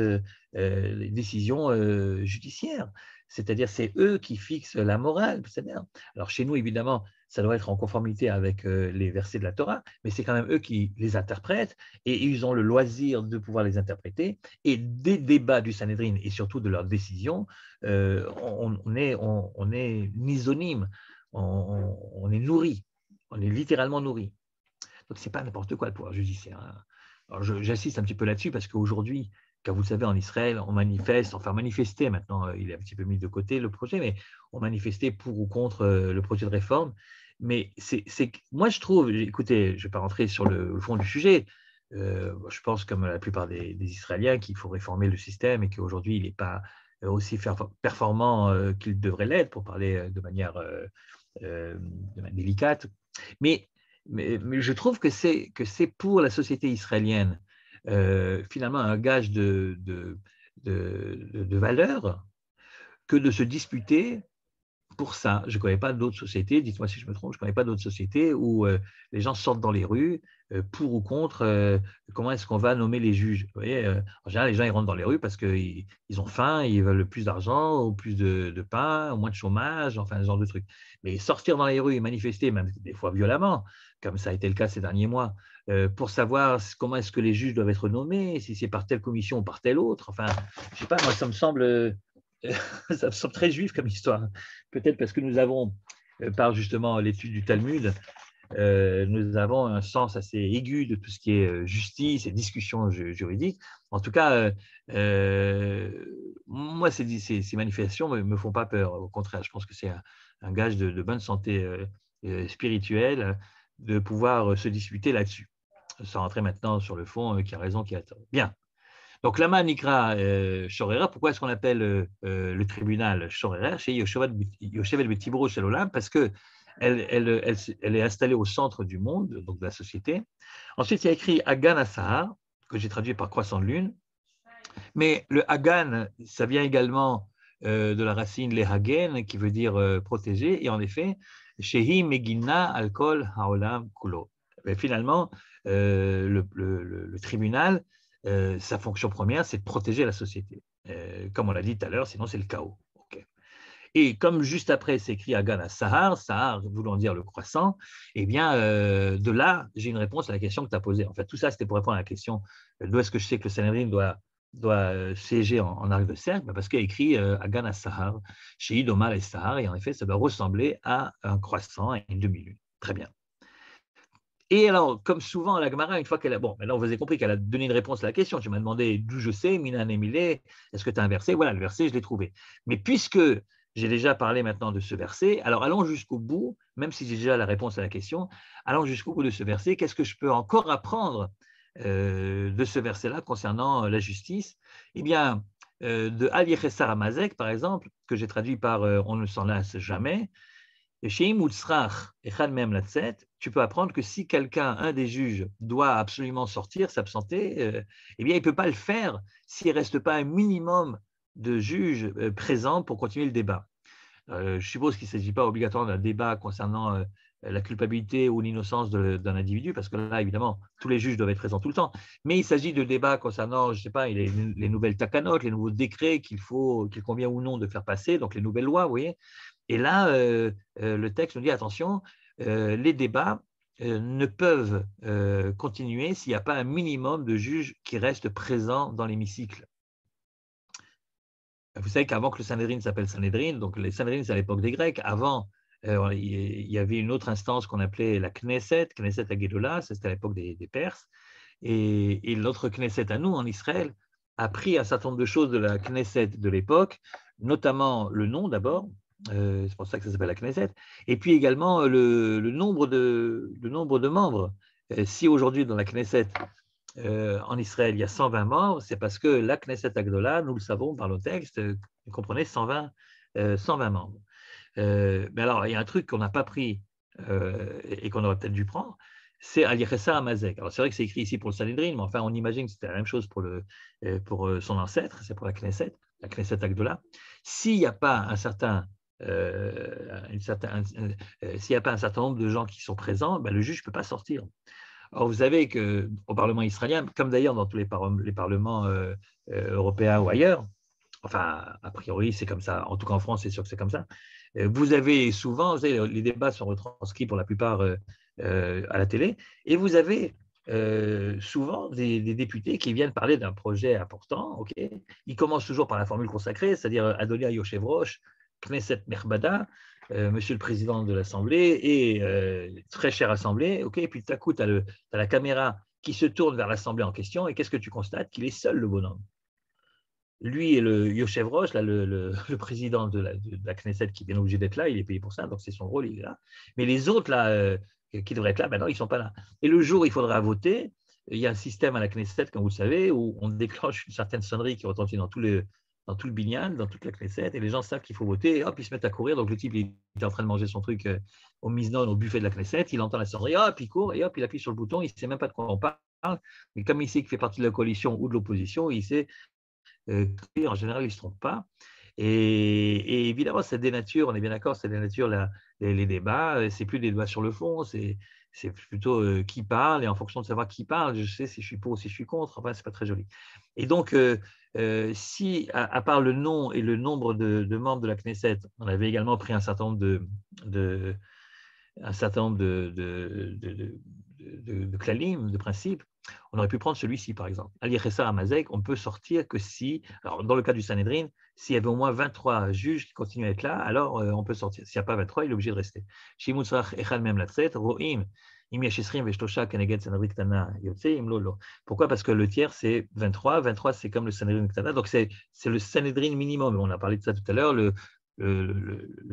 décisions judiciaires. C'est-à-dire, c'est eux qui fixent la morale. Alors, chez nous, évidemment, ça doit être en conformité avec les versets de la Torah, mais c'est quand même eux qui les interprètent et ils ont le loisir de pouvoir les interpréter. Et des débats du Sanhédrin et surtout de leurs décisions, on est nisonyme, on est nourri, on est littéralement nourri. Donc, ce n'est pas n'importe quoi le pouvoir judiciaire. Hein. Alors, j'insiste un petit peu là-dessus parce qu'aujourd'hui, comme vous le savez, en Israël, on manifeste, enfin manifester maintenant, il est un petit peu mis de côté le projet, mais on manifestait pour ou contre le projet de réforme. Mais moi, je trouve, écoutez, je ne vais pas rentrer sur le fond du sujet, je pense, comme la plupart des Israéliens, qu'il faut réformer le système et qu'aujourd'hui, il n'est pas aussi performant qu'il devrait l'être, pour parler de manière délicate. Mais je trouve que c'est pour la société israélienne finalement un gage de valeur que de se disputer pour ça. Je ne connais pas d'autres sociétés, dites-moi si je me trompe, je ne connais pas d'autres sociétés où les gens sortent dans les rues pour ou contre comment est-ce qu'on va nommer les juges. Vous voyez, en général, les gens ils rentrent dans les rues parce qu'ils ont faim, ils veulent plus d'argent, ou plus de pain, ou moins de chômage, enfin ce genre de trucs. Mais sortir dans les rues et manifester, même des fois violemment, comme ça a été le cas ces derniers mois, pour savoir comment est-ce que les juges doivent être nommés, si c'est par telle commission ou par telle autre, enfin, je ne sais pas, moi ça me semble très juif comme histoire. Peut-être parce que nous avons, par justement l'étude du Talmud, nous avons un sens assez aigu de tout ce qui est justice et discussion juridique. En tout cas, moi, ces manifestations ne me font pas peur. Au contraire, je pense que c'est un gage de bonne santé spirituelle de pouvoir se disputer là-dessus. Sans rentrer maintenant sur le fond, qui a raison, qui a tort. Bien. Donc, Lama Nikra Shorera, pourquoi est-ce qu'on appelle le tribunal Shorera chez Yoshevet Betibro Shalolam? Parce qu'elle est installée au centre du monde, donc de la société. Ensuite, il y a écrit Hagan Asahar, que j'ai traduit par croissant de lune. Mais le Hagan, ça vient également de la racine les Hagen, qui veut dire protéger. Et en effet, Shehi Megina Alkol Haolam Kulo. Mais finalement, le tribunal, sa fonction première, c'est de protéger la société. Comme on l'a dit tout à l'heure, sinon c'est le chaos. Okay. Et comme juste après, c'est écrit Hagan à Sahar, Sahar voulant dire le croissant, eh bien, de là, j'ai une réponse à la question que tu as posée. En fait, tout ça, c'était pour répondre à la question d'où est-ce que je sais que le Sanhédrin doit siéger en arc de cercle, parce qu'il y a écrit Hagan à Sahar, chez Idomar et Sahar, et en effet, ça doit ressembler à un croissant, à une demi-lune. Très bien. Et alors, comme souvent, la Gemara, une fois qu'elle a… Bon, maintenant, vous avez compris qu'elle a donné une réponse à la question. Tu m'as demandé d'où je sais, Minan Emile, est-ce que tu as un verset? Voilà, le verset, je l'ai trouvé. Mais puisque j'ai déjà parlé maintenant de ce verset, alors allons jusqu'au bout, même si j'ai déjà la réponse à la question, allons jusqu'au bout de ce verset. Qu'est-ce que je peux encore apprendre de ce verset-là concernant la justice? Eh bien, de Al Yechesar Amazek, par exemple, que j'ai traduit par On ne s'en lasse jamais, tu peux apprendre que si quelqu'un, un des juges, doit absolument sortir, s'absenter, eh bien, il ne peut pas le faire s'il ne reste pas un minimum de juges présents pour continuer le débat. Je suppose qu'il ne s'agit pas obligatoirement d'un débat concernant la culpabilité ou l'innocence d'un individu, parce que là, évidemment, tous les juges doivent être présents tout le temps. Mais il s'agit de débats concernant, je ne sais pas, les nouvelles takanotes, les nouveaux décrets qu'il convient ou non de faire passer, donc les nouvelles lois, vous voyez. Et là, le texte nous dit, attention, les débats ne peuvent continuer s'il n'y a pas un minimum de juges qui restent présents dans l'hémicycle. Vous savez qu'avant que le Sanhédrin s'appelle Sanhédrin, donc les Sanhédrin, c'est à l'époque des Grecs, avant, il y avait une autre instance qu'on appelait la Knesset Agedola, c'était à l'époque des Perses, et notre Knesset à nous, en Israël, a pris un certain nombre de choses de la Knesset de l'époque, notamment le nom d'abord, c'est pour ça que ça s'appelle la Knesset, et puis également le nombre de membres. Si aujourd'hui dans la Knesset, en Israël, il y a 120 morts, c'est parce que la Knesset Agdola, nous le savons par le texte, vous comprenez, 120 120 membres. Mais alors, il y a un truc qu'on n'a pas pris et qu'on aurait peut-être dû prendre, c'est Al-Yechessa Amazek. Alors, c'est vrai que c'est écrit ici pour le Sanhedrin, mais enfin, on imagine que c'était la même chose pour son ancêtre, c'est pour la Knesset Agdola. S'il n'y a pas un certain s'il n'y a pas un certain nombre de gens qui sont présents, ben, le juge ne peut pas sortir. Alors, vous savez qu'au Parlement israélien, comme d'ailleurs dans tous les parlements européens ou ailleurs, enfin, a priori, c'est comme ça, en tout cas en France, c'est sûr que c'est comme ça, vous avez souvent, vous savez, les débats sont retranscrits pour la plupart à la télé, et vous avez souvent des députés qui viennent parler d'un projet important. Okay, ils commencent toujours par la formule consacrée, c'est-à-dire Adonia Yoshev-Rosh, Knesset Merbada, Monsieur le Président de l'Assemblée et très chère Assemblée. Okay, et puis tout à coup, tu as la caméra qui se tourne vers l'Assemblée en question, et qu'est-ce que tu constates? Qu'il est seul, le bonhomme. Lui et le Yoshev-Rosh, le président de la Knesset, qui est bien obligé d'être là, il est payé pour ça, donc c'est son rôle, il est là. Mais les autres, là, qui devraient être là, ben non, ils ne sont pas là. Et le jour où il faudra voter, il y a un système à la Knesset, comme vous le savez, où on déclenche une certaine sonnerie qui retentit dans tout le binyan, dans toute la Knesset, et les gens savent qu'il faut voter, et hop, ils se mettent à courir. Donc le type, il est en train de manger son truc au Miznon, au buffet de la Knesset, il entend la sonnerie, hop, il court, et hop, il appuie sur le bouton, il ne sait même pas de quoi on parle, mais comme il sait qu'il fait partie de la coalition ou de l'opposition, il sait en général, ils ne se trompent pas. Et évidemment, ça dénature, on est bien d'accord, ça dénature les débats. Ce n'est plus des débats sur le fond, c'est plutôt qui parle. Et en fonction de savoir qui parle, je sais si je suis pour ou si je suis contre. Enfin, ce n'est pas très joli. Et donc, si, à part le nom et le nombre de membres de la Knesset, on avait également pris un certain nombre de klalim, de principes, on aurait pu prendre celui-ci, par exemple. Al-Yechessa Amazek, on peut sortir que si, alors dans le cas du Sanhedrin, s'il y avait au moins 23 juges qui continuent à être là, alors on peut sortir. S'il n'y a pas 23, il est obligé de rester. Pourquoi? Parce que le tiers, c'est 23. 23, c'est comme le Sanhedrin Ktana. Donc, c'est le Sanhedrin minimum. On a parlé de ça tout à l'heure. Le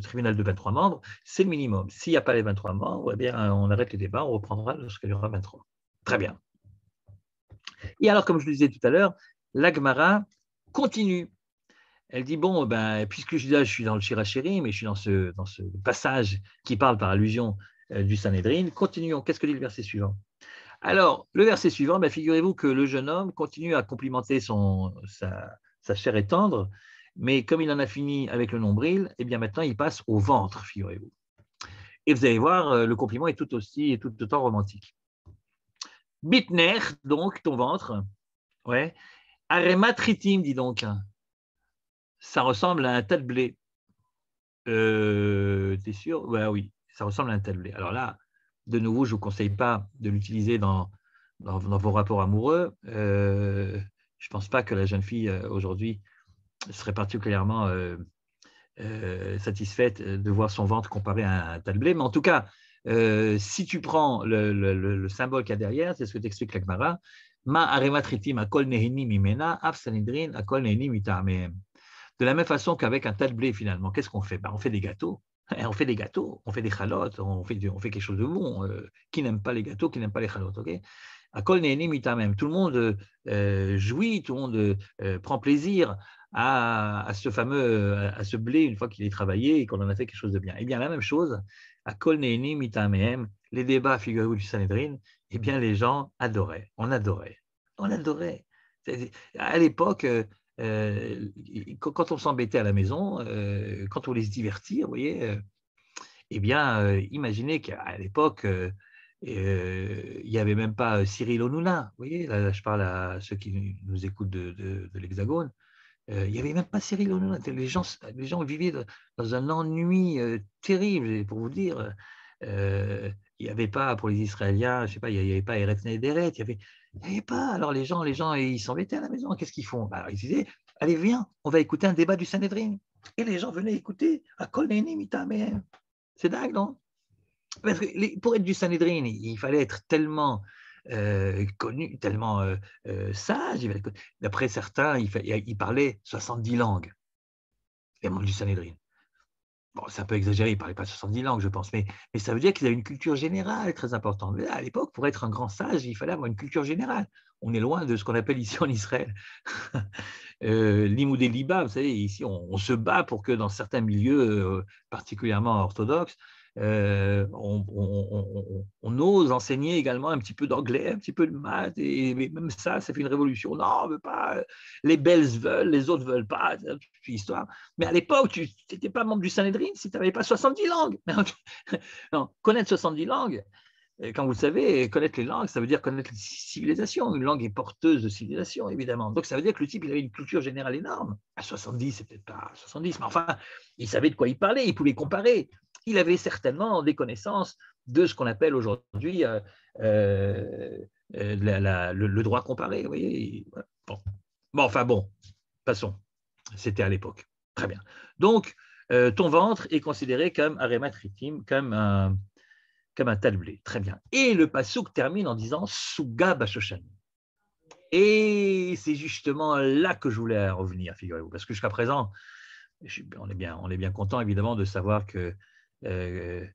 tribunal de 23 membres, c'est le minimum. S'il n'y a pas les 23 membres, eh bien, on arrête les débats, on reprendra lorsqu'il y aura 23. Très bien. Et alors, comme je le disais tout à l'heure, la Gemara continue. Elle dit, bon, ben, puisque je suis dans le Shirachirim, mais je suis dans ce passage qui parle par allusion du Sanhedrin, continuons. Qu'est-ce que dit le verset suivant? Alors, le verset suivant, ben, figurez-vous que le jeune homme continue à complimenter sa chair est tendre, mais comme il en a fini avec le nombril, eh bien maintenant il passe au ventre, figurez-vous. Et vous allez voir, le compliment est tout autant romantique. Bitner, donc ton ventre, ouais. Arema tritim, dit donc. Ça ressemble à un tas de blé. T'es sûr? Ouais, oui, ça ressemble à un tas de blé. Alors là, de nouveau, je ne vous conseille pas de l'utiliser dans vos rapports amoureux. Je ne pense pas que la jeune fille aujourd'hui serait particulièrement satisfaite de voir son ventre comparé à un tas de blé. Mais en tout cas, si tu prends le symbole qu'il y a derrière, c'est ce que t'explique la Gemara, Ma arema tritim akol nehini mimena, af sanhedrin akol nehini mita'amehem. De la même façon qu'avec un tas de blé, finalement, qu'est-ce qu'on fait? On fait des gâteaux. On fait des gâteaux, on fait des chalotes, on fait quelque chose de bon. Qui n'aime pas les gâteaux, qui n'aime pas les chalotes, ok? Akol nehini mita'amehem. Tout le monde jouit, tout le monde prend plaisir à ce blé une fois qu'il est travaillé et qu'on en a fait quelque chose de bien. Eh bien, la même chose, à Kol Neheni Mitamehem, les débats, figurez-vous, du Sanhedrin, eh bien, les gens adoraient. On adorait. À l'époque, quand on s'embêtait à la maison, quand on voulait se divertir, vous voyez, eh bien, imaginez qu'à l'époque, il n'y avait même pas Cyril Hanouna. Vous voyez, là, je parle à ceux qui nous écoutent de l'Hexagone. Il n'y avait même pas Cyril Hanouna. Les gens vivaient dans un ennui terrible. Pour vous dire, il n'y avait pas, pour les Israéliens, je ne sais pas, il n'y avait pas Eretz Nehederet, il n'y avait pas. Alors les gens, ils s'embêtaient à la maison. Qu'est-ce qu'ils font? Ils disaient, allez, viens, on va écouter un débat du Sanhedrin. Et les gens venaient écouter à Kol Neheni Mitamehem. C'est dingue, non? Parce que pour être du Sanhedrin, il fallait être tellement connu, tellement sage. D'après certains, il parlait 70 langues, les membres du Sanhedrin. bon, c'est un peu exagéré, il ne parlait pas 70 langues, je pense, mais ça veut dire qu'ils avaient une culture générale très importante. Mais là, à l'époque, pour être un grand sage, il fallait avoir une culture générale. On est loin de ce qu'on appelle ici en Israël l'imoudé liba. Vous savez, ici, on se bat pour que dans certains milieux, particulièrement orthodoxes, on ose enseigner également un petit peu d'anglais, un petit peu de maths, et même ça fait une révolution. Non, on veut pas, les belles veulent, les autres veulent pas, c'est une histoire. Mais à l'époque, tu n'étais pas membre du Sanhedrin si tu n'avais pas 70 langues. Non, connaître 70 langues, quand vous savez, connaître les langues, ça veut dire connaître les civilisations. Une langue est porteuse de civilisation, évidemment. Donc, ça veut dire que le type, il avait une culture générale énorme. À 70, c'est peut-être pas 70, mais enfin, il savait de quoi il parlait, il pouvait comparer. Il avait certainement des connaissances de ce qu'on appelle aujourd'hui le droit comparé. Vous voyez, bon. Enfin bon, passons. C'était à l'époque. Très bien. Donc, ton ventre est considéré comme arémat ritim, comme un tas de blé. Très bien. Et le passouk termine en disant Suga Bashoshanim. Et c'est justement là que je voulais revenir, figurez-vous, parce que jusqu'à présent, on est bien content évidemment de savoir que le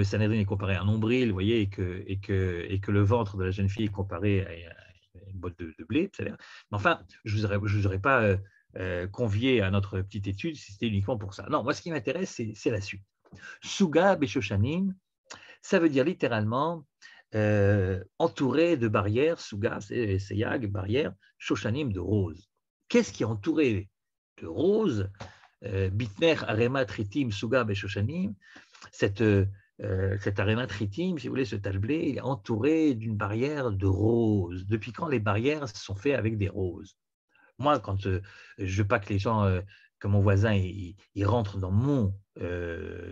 Sanhedrin est comparé à un nombril, vous voyez, et que le ventre de la jeune fille est comparé à une botte de blé. Mais enfin, je ne vous aurais pas convié à notre petite étude si c'était uniquement pour ça. Non, moi, ce qui m'intéresse, c'est la suite. Suga Beshoshanim, ça veut dire littéralement entouré de barrières. Suga, c'est yag, barrière, Shoshanim, de roses. Qu'est-ce qui est entouré de roses? Bitner, Aremat, Ritim, Suga, Beshoshanim, cet Aremat Ritim, si vous voulez, ce tache-blé, il est entouré d'une barrière de roses. Depuis quand les barrières sont faites avec des roses? Moi, quand je ne veux pas que les gens, que mon voisin, il rentre dans mon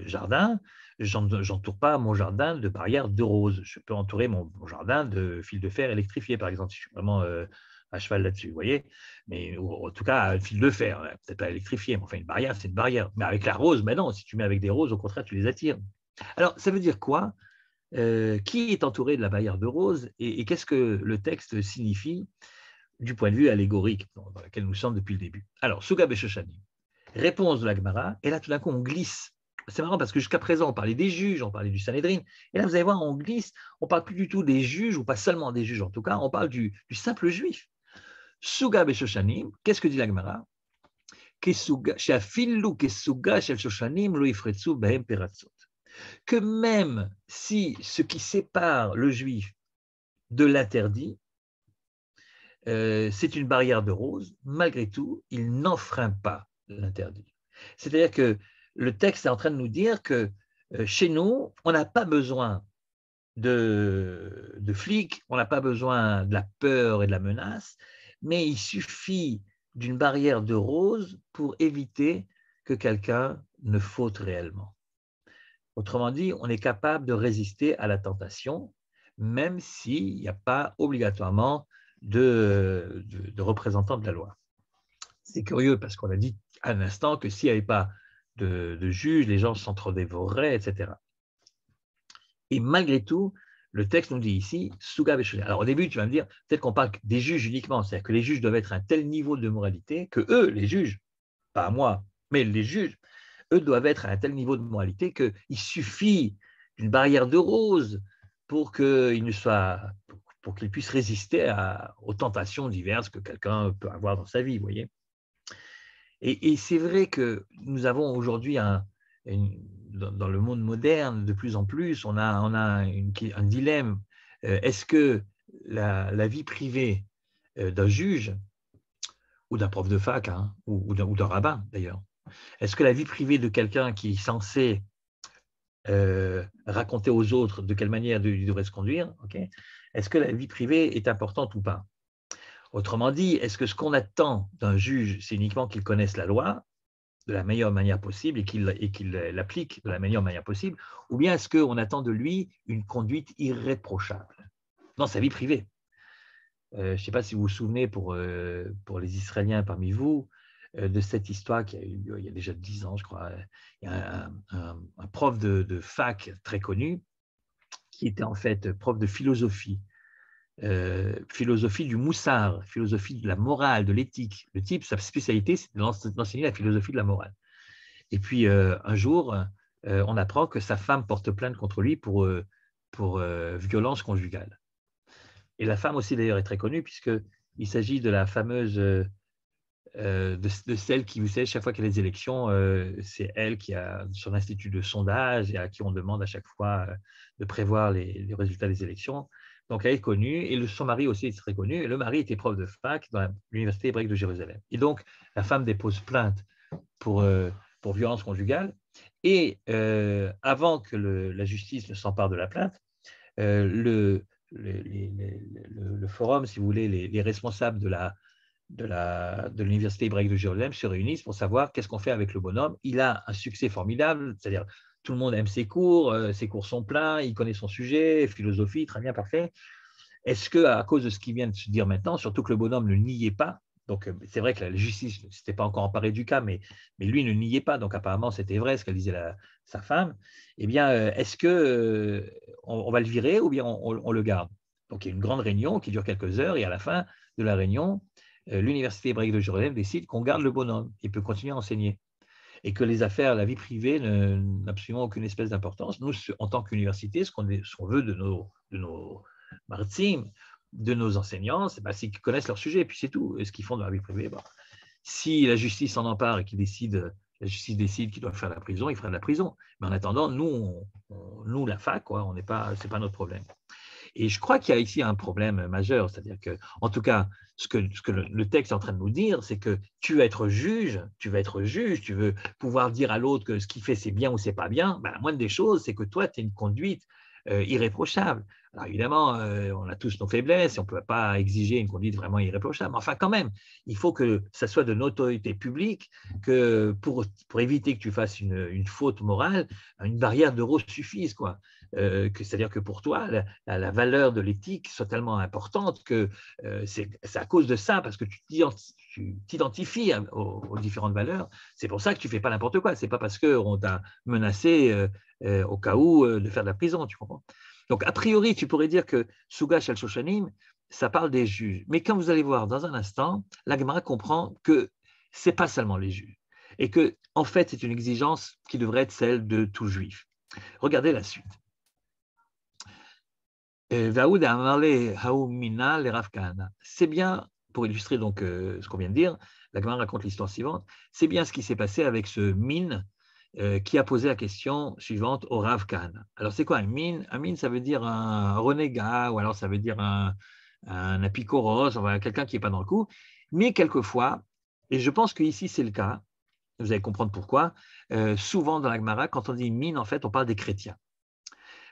jardin, je n'entoure pas mon jardin de barrières de roses. Je peux entourer mon jardin de fils de fer électrifiés, par exemple, si je suis vraiment à cheval là-dessus, vous voyez. Mais en tout cas, un fil de fer, peut-être pas électrifié, mais enfin, une barrière, c'est une barrière. Mais avec la rose, ben non, si tu mets avec des roses, au contraire, tu les attires. Alors, ça veut dire quoi? Qui est entouré de la barrière de roses et qu'est-ce que le texte signifie du point de vue allégorique dans lequel nous sommes depuis le début? Alors, Suga Beshoshanim, réponse de la Gemara, et là, tout d'un coup, on glisse. C'est marrant parce que jusqu'à présent, on parlait des juges, on parlait du Sanhedrin, et là, vous allez voir, on glisse, on ne parle plus du tout des juges, ou pas seulement des juges en tout cas, on parle du simple juif. Suga Beshoshanim, qu'est-ce que dit la Gemara? Que même si ce qui sépare le juif de l'interdit, c'est une barrière de rose, malgré tout, il n'enfreint pas l'interdit. C'est-à-dire que le texte est en train de nous dire que chez nous, on n'a pas besoin de flics, on n'a pas besoin de la peur et de la menace, mais il suffit d'une barrière de rose pour éviter que quelqu'un ne faute réellement. Autrement dit, on est capable de résister à la tentation, même s'il n'y a pas obligatoirement de représentants de la loi. C'est curieux parce qu'on a dit à l'instant que s'il n'y avait pas de juge, les gens s'entre-dévoreraient, etc. Et malgré tout, le texte nous dit ici, Suga Beshoshanim. Alors au début, tu vas me dire, peut-être qu'on parle des juges uniquement, c'est-à-dire que les juges doivent être à un tel niveau de moralité que eux, les juges, pas moi, mais les juges, eux doivent être à un tel niveau de moralité qu'il suffit d'une barrière de rose pour qu'ils puissent résister aux tentations diverses que quelqu'un peut avoir dans sa vie, vous voyez. Et c'est vrai que nous avons aujourd'hui, dans le monde moderne, de plus en plus, on a un dilemme. Est-ce que la vie privée d'un juge, ou d'un prof de fac, hein, ou d'un rabbin d'ailleurs, est-ce que la vie privée de quelqu'un qui est censé raconter aux autres de quelle manière il devrait se conduire, okay, est-ce que la vie privée est importante ou pas? Autrement dit, est-ce que ce qu'on attend d'un juge, c'est uniquement qu'il connaisse la loi de la meilleure manière possible et qu'il l'applique de la meilleure manière possible, ou bien est-ce qu'on attend de lui une conduite irréprochable dans sa vie privée? Je ne sais pas si vous vous souvenez pour les Israéliens parmi vous, de cette histoire qui a eu lieu il y a déjà 10 ans, je crois. Il y a un prof de fac très connu qui était en fait prof de philosophie, philosophie du moussard, philosophie de la morale, de l'éthique. Le type, sa spécialité, c'est d'enseigner la philosophie de la morale. Et puis, un jour, on apprend que sa femme porte plainte contre lui pour violence conjugale. Et la femme aussi, d'ailleurs, est très connue, puisqu'il s'agit de la fameuse, de celle qui, vous savez, chaque fois qu'il y a des élections, c'est elle qui a son institut de sondage et à qui on demande à chaque fois de prévoir les résultats des élections. Donc, elle est connue, et son mari aussi est très connu. Et le mari était prof de fac dans l'Université hébraïque de Jérusalem. Et donc, la femme dépose plainte pour violence conjugale. Et avant que la justice ne s'empare de la plainte, le forum, si vous voulez, les responsables de l'Université hébraïque de Jérusalem se réunissent pour savoir qu'est-ce qu'on fait avec le bonhomme. Il a un succès formidable, c'est-à-dire tout le monde aime ses cours sont pleins, il connaît son sujet, philosophie, très bien, parfait. Est-ce qu'à cause de ce qu'il vient de se dire maintenant, surtout que le bonhomme ne niait pas, donc c'est vrai que la justice ne s'était pas encore emparée du cas, mais lui ne niait pas, donc apparemment c'était vrai ce qu'elle disait sa femme, eh bien, est-ce que on va le virer ou bien on le garde? Donc il y a une grande réunion qui dure quelques heures, et à la fin de la réunion, l'Université hébraïque de Jérusalem décide qu'on garde le bonhomme, il peut continuer à enseigner, et que les affaires, la vie privée n'ont absolument aucune espèce d'importance. Nous, en tant qu'université, ce qu'on veut de nos martim, de nos enseignants, c'est qu'ils connaissent leur sujet, et puis c'est tout. Et ce qu'ils font dans la vie privée, si la justice s'en empare et la justice décide qu'ils doivent faire la prison, ils feront de la prison. Mais en attendant, nous la fac, quoi, c'est pas notre problème. Et je crois qu'il y a ici un problème majeur, c'est-à-dire que, en tout cas, ce que le texte est en train de nous dire, c'est que tu veux être juge, tu veux pouvoir dire à l'autre que ce qu'il fait c'est bien ou c'est pas bien. La moindre des choses, c'est que toi, tu as une conduite irréprochable. Alors évidemment, on a tous nos faiblesses et on ne peut pas exiger une conduite vraiment irréprochable. Mais enfin, quand même, il faut que ça soit de notoriété publique, que pour éviter que tu fasses une faute morale, une barrière d'euros suffise, quoi. C'est-à-dire que pour toi, la valeur de l'éthique soit tellement importante que c'est à cause de ça, parce que tu t'identifies aux différentes valeurs. C'est pour ça que tu ne fais pas n'importe quoi. Ce n'est pas parce qu'on t'a menacé au cas où de faire de la prison, tu comprends? Donc, a priori, tu pourrais dire que Sugash al-Shoshanim, ça parle des juges. Mais quand vous allez voir dans un instant, la Gemara comprend que ce n'est pas seulement les juges, et que, en fait, c'est une exigence qui devrait être celle de tout juif. Regardez la suite. C'est bien, pour illustrer donc ce qu'on vient de dire, la Gemara raconte l'histoire suivante, c'est bien ce qui s'est passé avec ce Min qui a posé la question suivante au Rav Kahana. Alors c'est quoi un Min? Un Min, ça veut dire un renégat, ou alors ça veut dire un apicoros, enfin, quelqu'un qui n'est pas dans le coup, mais quelquefois, et je pense qu'ici c'est le cas, vous allez comprendre pourquoi, souvent dans la Gemara, quand on dit Min, en fait, on parle des chrétiens.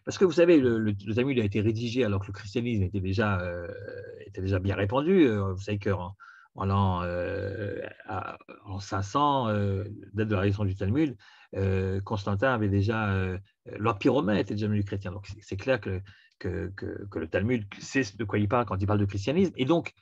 Parce que vous savez, le Talmud a été rédigé alors que le christianisme était déjà bien répandu. Vous savez qu'en l'an 500, date de la rédaction du Talmud, Constantin avait déjà, l'Empire romain était déjà devenu chrétien. Donc c'est clair que le Talmud sait de quoi il parle quand il parle de christianisme. Et donc,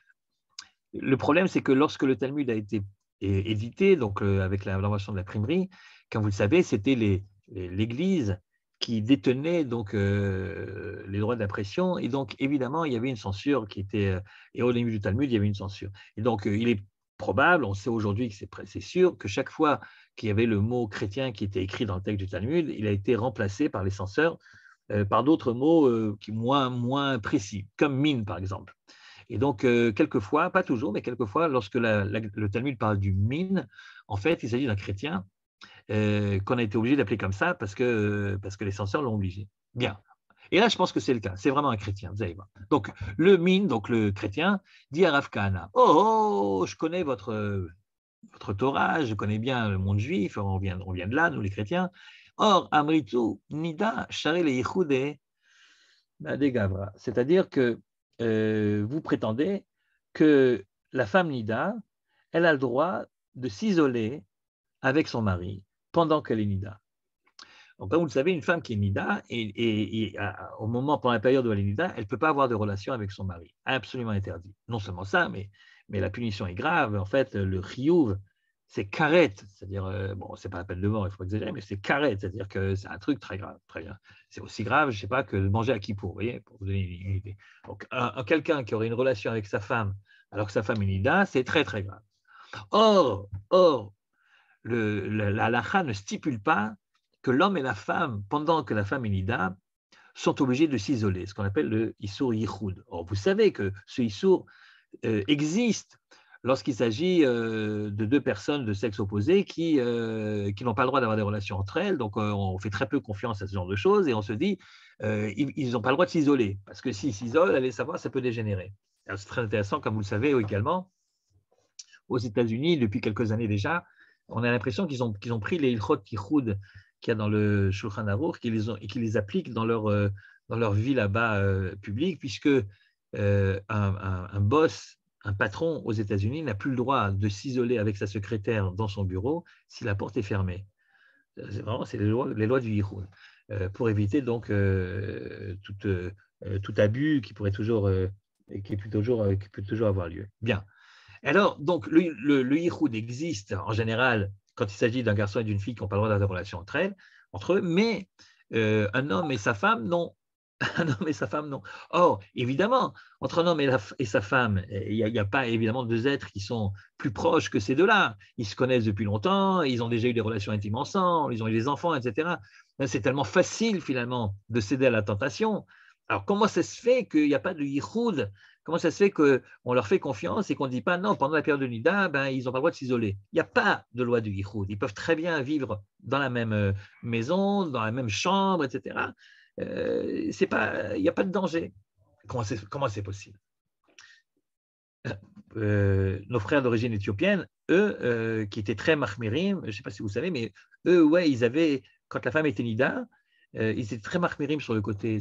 le problème, c'est que lorsque le Talmud a été édité, donc avec l'invention de la primerie, comme vous le savez, c'était l'Église qui détenait donc les droits d'impression, et donc évidemment il y avait une censure qui était, et au début du Talmud il y avait une censure. Et donc il est probable, on sait aujourd'hui que c'est sûr, que chaque fois qu'il y avait le mot chrétien qui était écrit dans le texte du Talmud, il a été remplacé par les censeurs par d'autres mots qui moins précis, comme min par exemple. Et donc, quelquefois, pas toujours, mais quelquefois, lorsque le Talmud parle du min, en fait, il s'agit d'un chrétien qu'on a été obligé d'appeler comme ça parce que les censeurs l'ont obligé. Bien. Et là, je pense que c'est le cas. C'est vraiment un chrétien, vous allez voir. Donc, le min, donc le chrétien, dit à Rav Kahana, oh, je connais votre Torah, je connais bien le monde juif, on vient de là, nous les chrétiens. Or, Amritu, Nida, Share le Yichude, Gavra. C'est-à-dire que vous prétendez que la femme Nida, elle a le droit de s'isoler avec son mari pendant qu'elle est Nida. Donc, comme vous le savez, une femme qui est Nida, et au moment, pendant la période où elle est Nida, elle ne peut pas avoir de relation avec son mari. Absolument interdit. Non seulement ça, mais la punition est grave. En fait, le chiyuv, c'est karet, c'est-à-dire, bon, c'est pas la peine de mort, il faut exagérer, mais c'est karet, c'est-à-dire que c'est un truc très grave. Très bien. C'est aussi grave, je ne sais pas, que de manger à Kippour, vous voyez, pour vous donner une idée. Donc, quelqu'un qui aurait une relation avec sa femme alors que sa femme est Nida, c'est très, très grave. Or, la halakha ne stipule pas que l'homme et la femme, pendant que la femme est nida, sont obligés de s'isoler, ce qu'on appelle le Issour Yichud. Or, vous savez que ce Issour existe lorsqu'il s'agit de deux personnes de sexe opposé qui n'ont pas le droit d'avoir des relations entre elles. Donc, on fait très peu confiance à ce genre de choses et on se dit ils n'ont pas le droit de s'isoler. Parce que s'ils s'isolent, allez savoir, ça peut dégénérer. C'est très intéressant, comme vous le savez également, aux États-Unis, depuis quelques années déjà, on a l'impression qu'ils ont pris les Ilchot Yichud qu'il y a dans le Shulchan Aruch et qu'ils les appliquent dans leur vie là-bas publique, puisque un boss, un patron aux États-Unis n'a plus le droit de s'isoler avec sa secrétaire dans son bureau si la porte est fermée. C'est les lois du Yichud, pour éviter donc tout abus qui peut toujours avoir lieu. Bien. Alors, donc, le Yichud existe en général quand il s'agit d'un garçon et d'une fille qui n'ont pas le droit d'avoir des relations entre eux, mais un homme et sa femme, non. Un homme et sa femme, non. Or, évidemment, entre un homme et sa femme, il n'y a pas évidemment deux êtres qui sont plus proches que ces deux-là. Ils se connaissent depuis longtemps, ils ont déjà eu des relations intimes ensemble, ils ont eu des enfants, etc. C'est tellement facile, finalement, de céder à la tentation. Alors, comment ça se fait qu'il n'y a pas de yichud? Comment ça se fait qu'on leur fait confiance et qu'on ne dit pas non, pendant la période de Nida, ils n'ont pas le droit de s'isoler? Il n'y a pas de loi du yichud. Ils peuvent très bien vivre dans la même maison, dans la même chambre, etc. Il n'y a pas de danger. Comment c'est possible? Nos frères d'origine éthiopienne, eux, qui étaient très mahmirim, je ne sais pas si vous savez, mais eux, ouais, ils avaient, quand la femme était nida, ils étaient très mahmirim sur le côté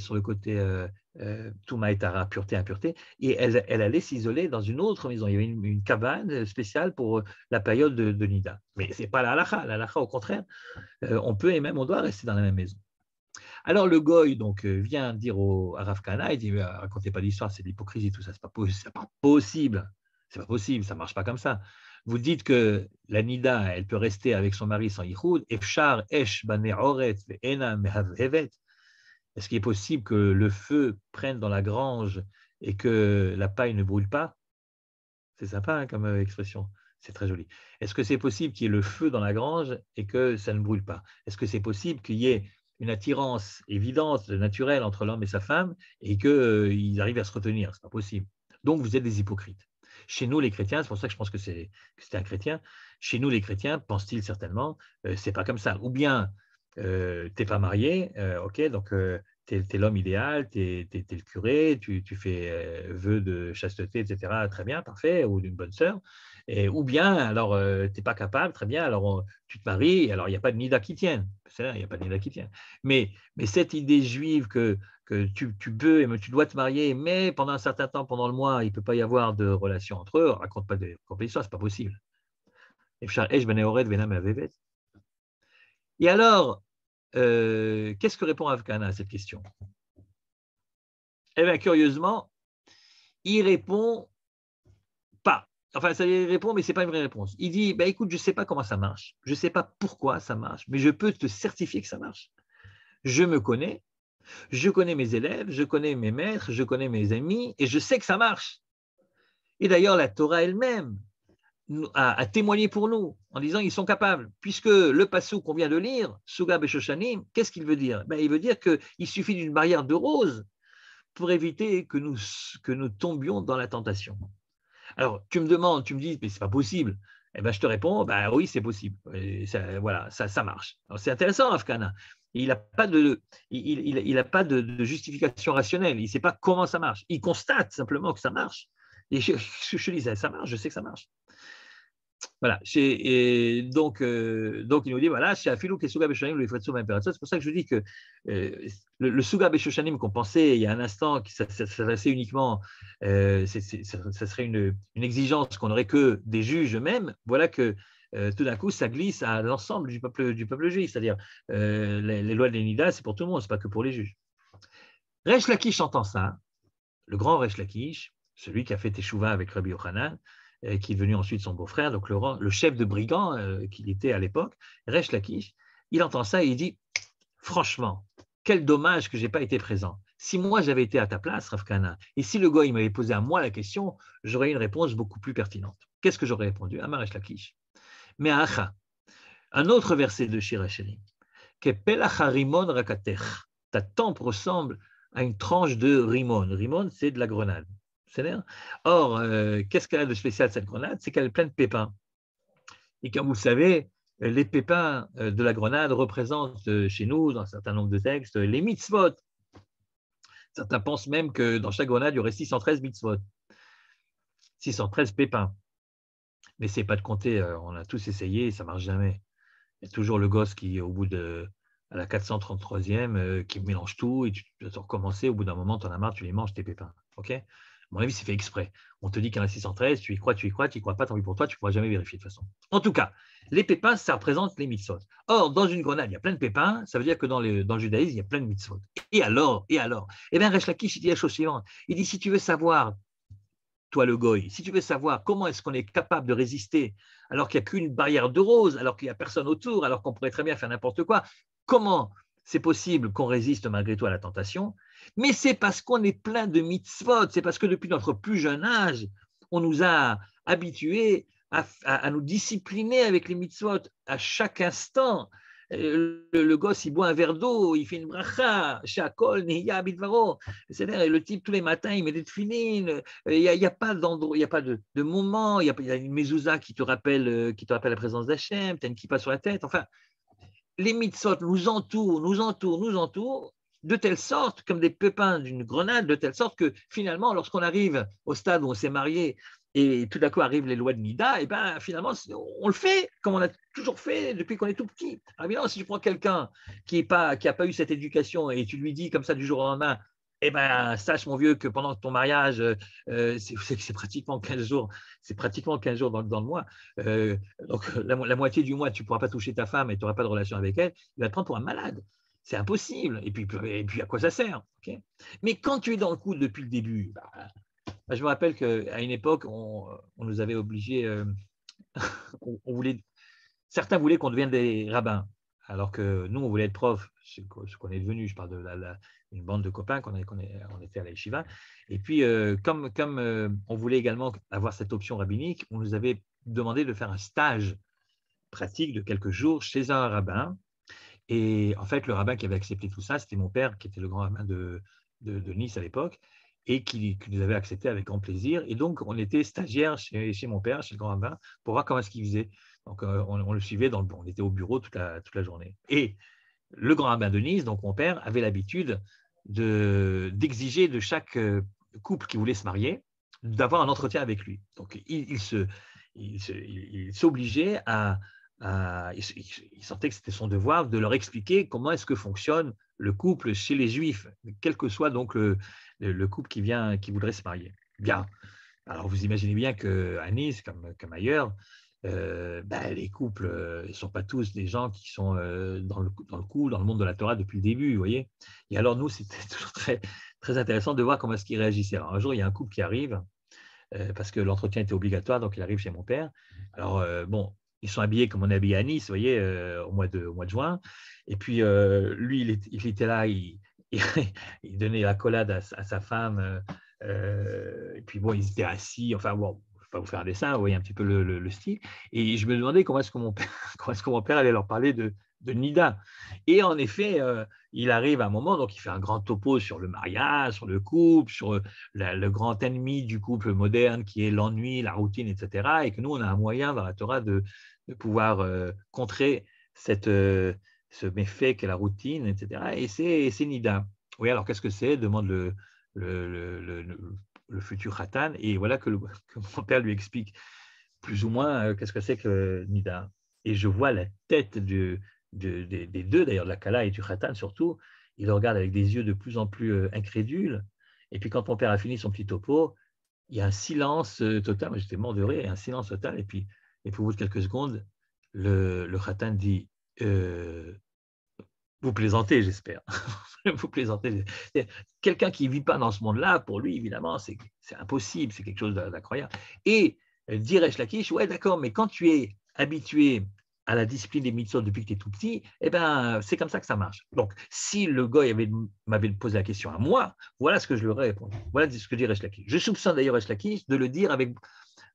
Touma et Tara, pureté, impureté, et elle allait s'isoler dans une autre maison. Il y avait une cabane spéciale pour la période de nida. Mais ce n'est pas la halakha. La halakha, au contraire, on peut et même on doit rester dans la même maison. Alors le goy donc vient dire à Rav Kahana, il dit racontez pas d'histoire, c'est de l'hypocrisie, tout ça, c'est pas possible, ça marche pas comme ça. Vous dites que la nida, elle peut rester avec son mari sans yichud, efshar esh baneoret ve'ena mehavhevet. Est-ce qu'il est possible que le feu prenne dans la grange et que la paille ne brûle pas? C'est sympa comme expression, c'est très joli. Est-ce que c'est possible qu'il y ait le feu dans la grange et que ça ne brûle pas? Est-ce que c'est possible qu'il y ait une attirance évidente, naturelle entre l'homme et sa femme et qu'ils arrivent à se retenir? Ce n'est pas possible. Donc, vous êtes des hypocrites. Chez nous, les chrétiens, c'est pour ça que je pense que c'était un chrétien, chez nous, les chrétiens, pense-t-il certainement, c'est pas comme ça. Ou bien, tu n'es pas marié, ok, donc tu es l'homme idéal, tu es le curé, tu fais vœu de chasteté, etc. Très bien, parfait, ou d'une bonne sœur. Ou bien, alors, tu n'es pas capable, très bien, alors tu te maries, et alors il n'y a pas de nida qui tienne. Il n'y a pas de nida qui tienne. Mais cette idée juive que tu peux et tu dois te marier, mais pendant un certain temps, pendant le mois, il ne peut pas y avoir de relation entre eux, raconte pas d'histoire, ce n'est pas possible. Et alors, qu'est-ce que répond Rav Kahana à cette question? Eh bien, curieusement, il répond pas. Enfin, ça lui répond, mais ce n'est pas une vraie réponse. Il dit, écoute, je ne sais pas comment ça marche, je ne sais pas pourquoi ça marche, mais je peux te certifier que ça marche. Je me connais, je connais mes élèves, je connais mes maîtres, je connais mes amis, et je sais que ça marche. Et d'ailleurs, la Torah elle-même a témoigné pour nous en disant ils sont capables, puisque le passage qu'on vient de lire, Suga Beshoshanim, qu'est-ce qu'il veut dire? Il veut dire qu'il suffit d'une barrière de rose pour éviter que nous tombions dans la tentation. Alors, tu me dis, mais c'est pas possible. Eh bien, je te réponds, oui, c'est possible. Et ça marche. C'est intéressant, Rav Kahana. Il n'a pas de justification rationnelle. Il ne sait pas comment ça marche. Il constate simplement que ça marche. Et je dis, ça marche, je sais que ça marche. Voilà. Donc, il nous dit, voilà, chez Afilou, que Suga Beshoshanim, le Ifretsu Imperator. C'est pour ça que je dis que le Suga Beshoshanim qu'on pensait il y a un instant, que ça s'adressait uniquement, ça serait une exigence qu'on n'aurait que des juges eux-mêmes. Voilà que tout d'un coup, ça glisse à l'ensemble du peuple juif. C'est-à-dire, les lois de l'Enida, c'est pour tout le monde, ce n'est pas que pour les juges. Resh Lakish entend ça, le grand Resh Lakish, celui qui a fait Teshuvah avec Rabbi Yochanan, qui est devenu ensuite son beau-frère, donc le chef de brigand qu'il était à l'époque, Resh Lakish, il entend ça et il dit « Franchement, quel dommage que je n'ai pas été présent. Si moi j'avais été à ta place, Rav Kahana, et si le goy m'avait posé à moi la question, j'aurais eu une réponse beaucoup plus pertinente. Qu'est-ce que j'aurais répondu? Amar Resh Lakish. Mais Acha, Un autre verset de Shir Hashirim, que Pelach harimon rakatech, ta tempe ressemble à une tranche de rimon. Rimon, c'est de la grenade. Or, qu'est-ce qu'elle a de spécial, cette grenade? C'est qu'elle est pleine de pépins. Et comme vous le savez, les pépins de la grenade représentent chez nous, dans un certain nombre de textes, les mitzvot. Certains pensent même que dans chaque grenade, il y aurait 613 mitzvot, 613 pépins. Mais ce n'est pas de compter, on a tous essayé et ça ne marche jamais. Il y a toujours le gosse qui, à la 433e, qui mélange tout et tu dois recommencer. Au bout d'un moment, tu en as marre, tu les manges, tes pépins. Okay, à mon avis, c'est fait exprès. On te dit qu'il y en a 613, tu y crois, tu n'y crois pas, tant pis pour toi, tu ne pourras jamais vérifier de toute façon. En tout cas, les pépins, ça représente les mitzvot. Or, dans une grenade, il y a plein de pépins, ça veut dire que dans le judaïsme, il y a plein de mitzvot. Et alors Eh bien, Resh Lakish, il dit la chose suivante. Il dit, si tu veux savoir, toi le goy, si tu veux savoir comment est-ce qu'on est capable de résister alors qu'il n'y a qu'une barrière de rose, alors qu'il n'y a personne autour, alors qu'on pourrait très bien faire n'importe quoi, comment c'est possible qu'on résiste malgré tout à la tentation? Mais c'est parce qu'on est plein de mitzvot, c'est parce que depuis notre plus jeune âge, on nous a habitués à nous discipliner avec les mitzvot à chaque instant. Le gosse, il boit un verre d'eau, il fait une bracha, shakol, nehiya, bidvaro. C'est-à-dire, le type, tous les matins, il met des tefilines. Il n'y a pas d'endroit, il n'y a pas de moment. Il y a une mezouza qui te rappelle la présence d'Hachem, tu as une kippa sur la tête. Enfin, les mitzvot nous entourent, de telle sorte, comme des pépins d'une grenade, de telle sorte que finalement, lorsqu'on arrive au stade où on s'est marié et tout d'un coup arrivent les lois de Nida, et ben finalement, on le fait comme on a toujours fait depuis qu'on est tout petit. Alors évidemment, si tu prends quelqu'un qui n'a pas eu cette éducation et tu lui dis comme ça du jour au lendemain, eh ben, sache, mon vieux, que pendant ton mariage, c'est pratiquement 15 jours, dans le mois. Donc, la moitié du mois, tu ne pourras pas toucher ta femme et tu n'auras pas de relation avec elle. Il va te prendre pour un malade. C'est impossible. Et puis, à quoi ça sert? Okay, mais quand tu es dans le coup depuis le début, je me rappelle qu'à une époque, on nous avait obligés, certains voulaient qu'on devienne des rabbins, alors que nous, on voulait être prof, ce qu'on est devenu. Je parle de une bande de copains on était à la yeshiva. Et puis, comme on voulait également avoir cette option rabbinique, on nous avait demandé de faire un stage pratique de quelques jours chez un rabbin. Et en fait, le rabbin qui avait accepté tout ça, c'était mon père, qui était le grand rabbin de Nice à l'époque, et qui nous avait accepté avec grand plaisir. Et donc, on était stagiaires chez mon père, chez le grand rabbin, pour voir comment est-ce qu'il faisait. Donc, on le suivait, on était au bureau toute la journée. Et le grand rabbin de Nice, donc mon père, avait l'habitude d'exiger de chaque couple qui voulait se marier d'avoir un entretien avec lui. Donc, il s'obligeait il sentait que c'était son devoir de leur expliquer comment est-ce que fonctionne le couple chez les Juifs, quel que soit donc le couple qui voudrait se marier. Bien. Alors, vous imaginez bien qu'à Nice, comme ailleurs, les couples ne sont pas tous des gens qui sont dans le monde de la Torah depuis le début, vous voyez. Et alors, nous, c'était toujours très, très intéressant de voir comment est-ce qu'ils réagissaient. Alors, un jour, il y a un couple qui arrive, parce que l'entretien était obligatoire, donc il arrive chez mon père. Alors, ils sont habillés comme on est habillé à Nice, vous voyez, au mois de juin. Et puis, lui, il était là, il donnait l'accolade à sa femme. Et puis, bon, ils étaient assis. Enfin, bon, je ne vais pas vous faire un dessin, vous voyez un petit peu le style. Et je me demandais comment est-ce que mon père allait leur parler de Nida. Et en effet, il arrive à un moment, donc il fait un grand topo sur le mariage, sur le couple, sur le grand ennemi du couple moderne qui est l'ennui, la routine, etc. Et que nous, on a un moyen dans la Torah de pouvoir contrer ce méfait qu'est la routine, etc. Et c'est Nida. Oui, alors qu'est-ce que c'est? Demande le futur Khatan. Et voilà que mon père lui explique plus ou moins qu'est-ce que c'est que Nida. Et je vois la tête des deux, d'ailleurs, de la Kala et du Khatan surtout. Il le regarde avec des yeux de plus en plus incrédules. Et puis quand mon père a fini son petit topo, il y a un silence total. Moi, j'étais mort de rire, il y a un silence total. Et puis, au bout de quelques secondes, le Khatan dit vous plaisantez, j'espère. Vous plaisantez. Quelqu'un qui ne vit pas dans ce monde-là, pour lui, évidemment, c'est impossible, c'est quelque chose d'incroyable. Et dit Resh Lakish, ouais, d'accord, mais quand tu es habitué à la discipline des mitzvot depuis que tu es tout petit, eh ben, c'est comme ça que ça marche. Donc, si le gars m'avait posé la question à moi, voilà ce que je lui aurais répondu. Voilà ce que dit Resh Lakish. Je soupçonne d'ailleurs Resh Lakish de le dire avec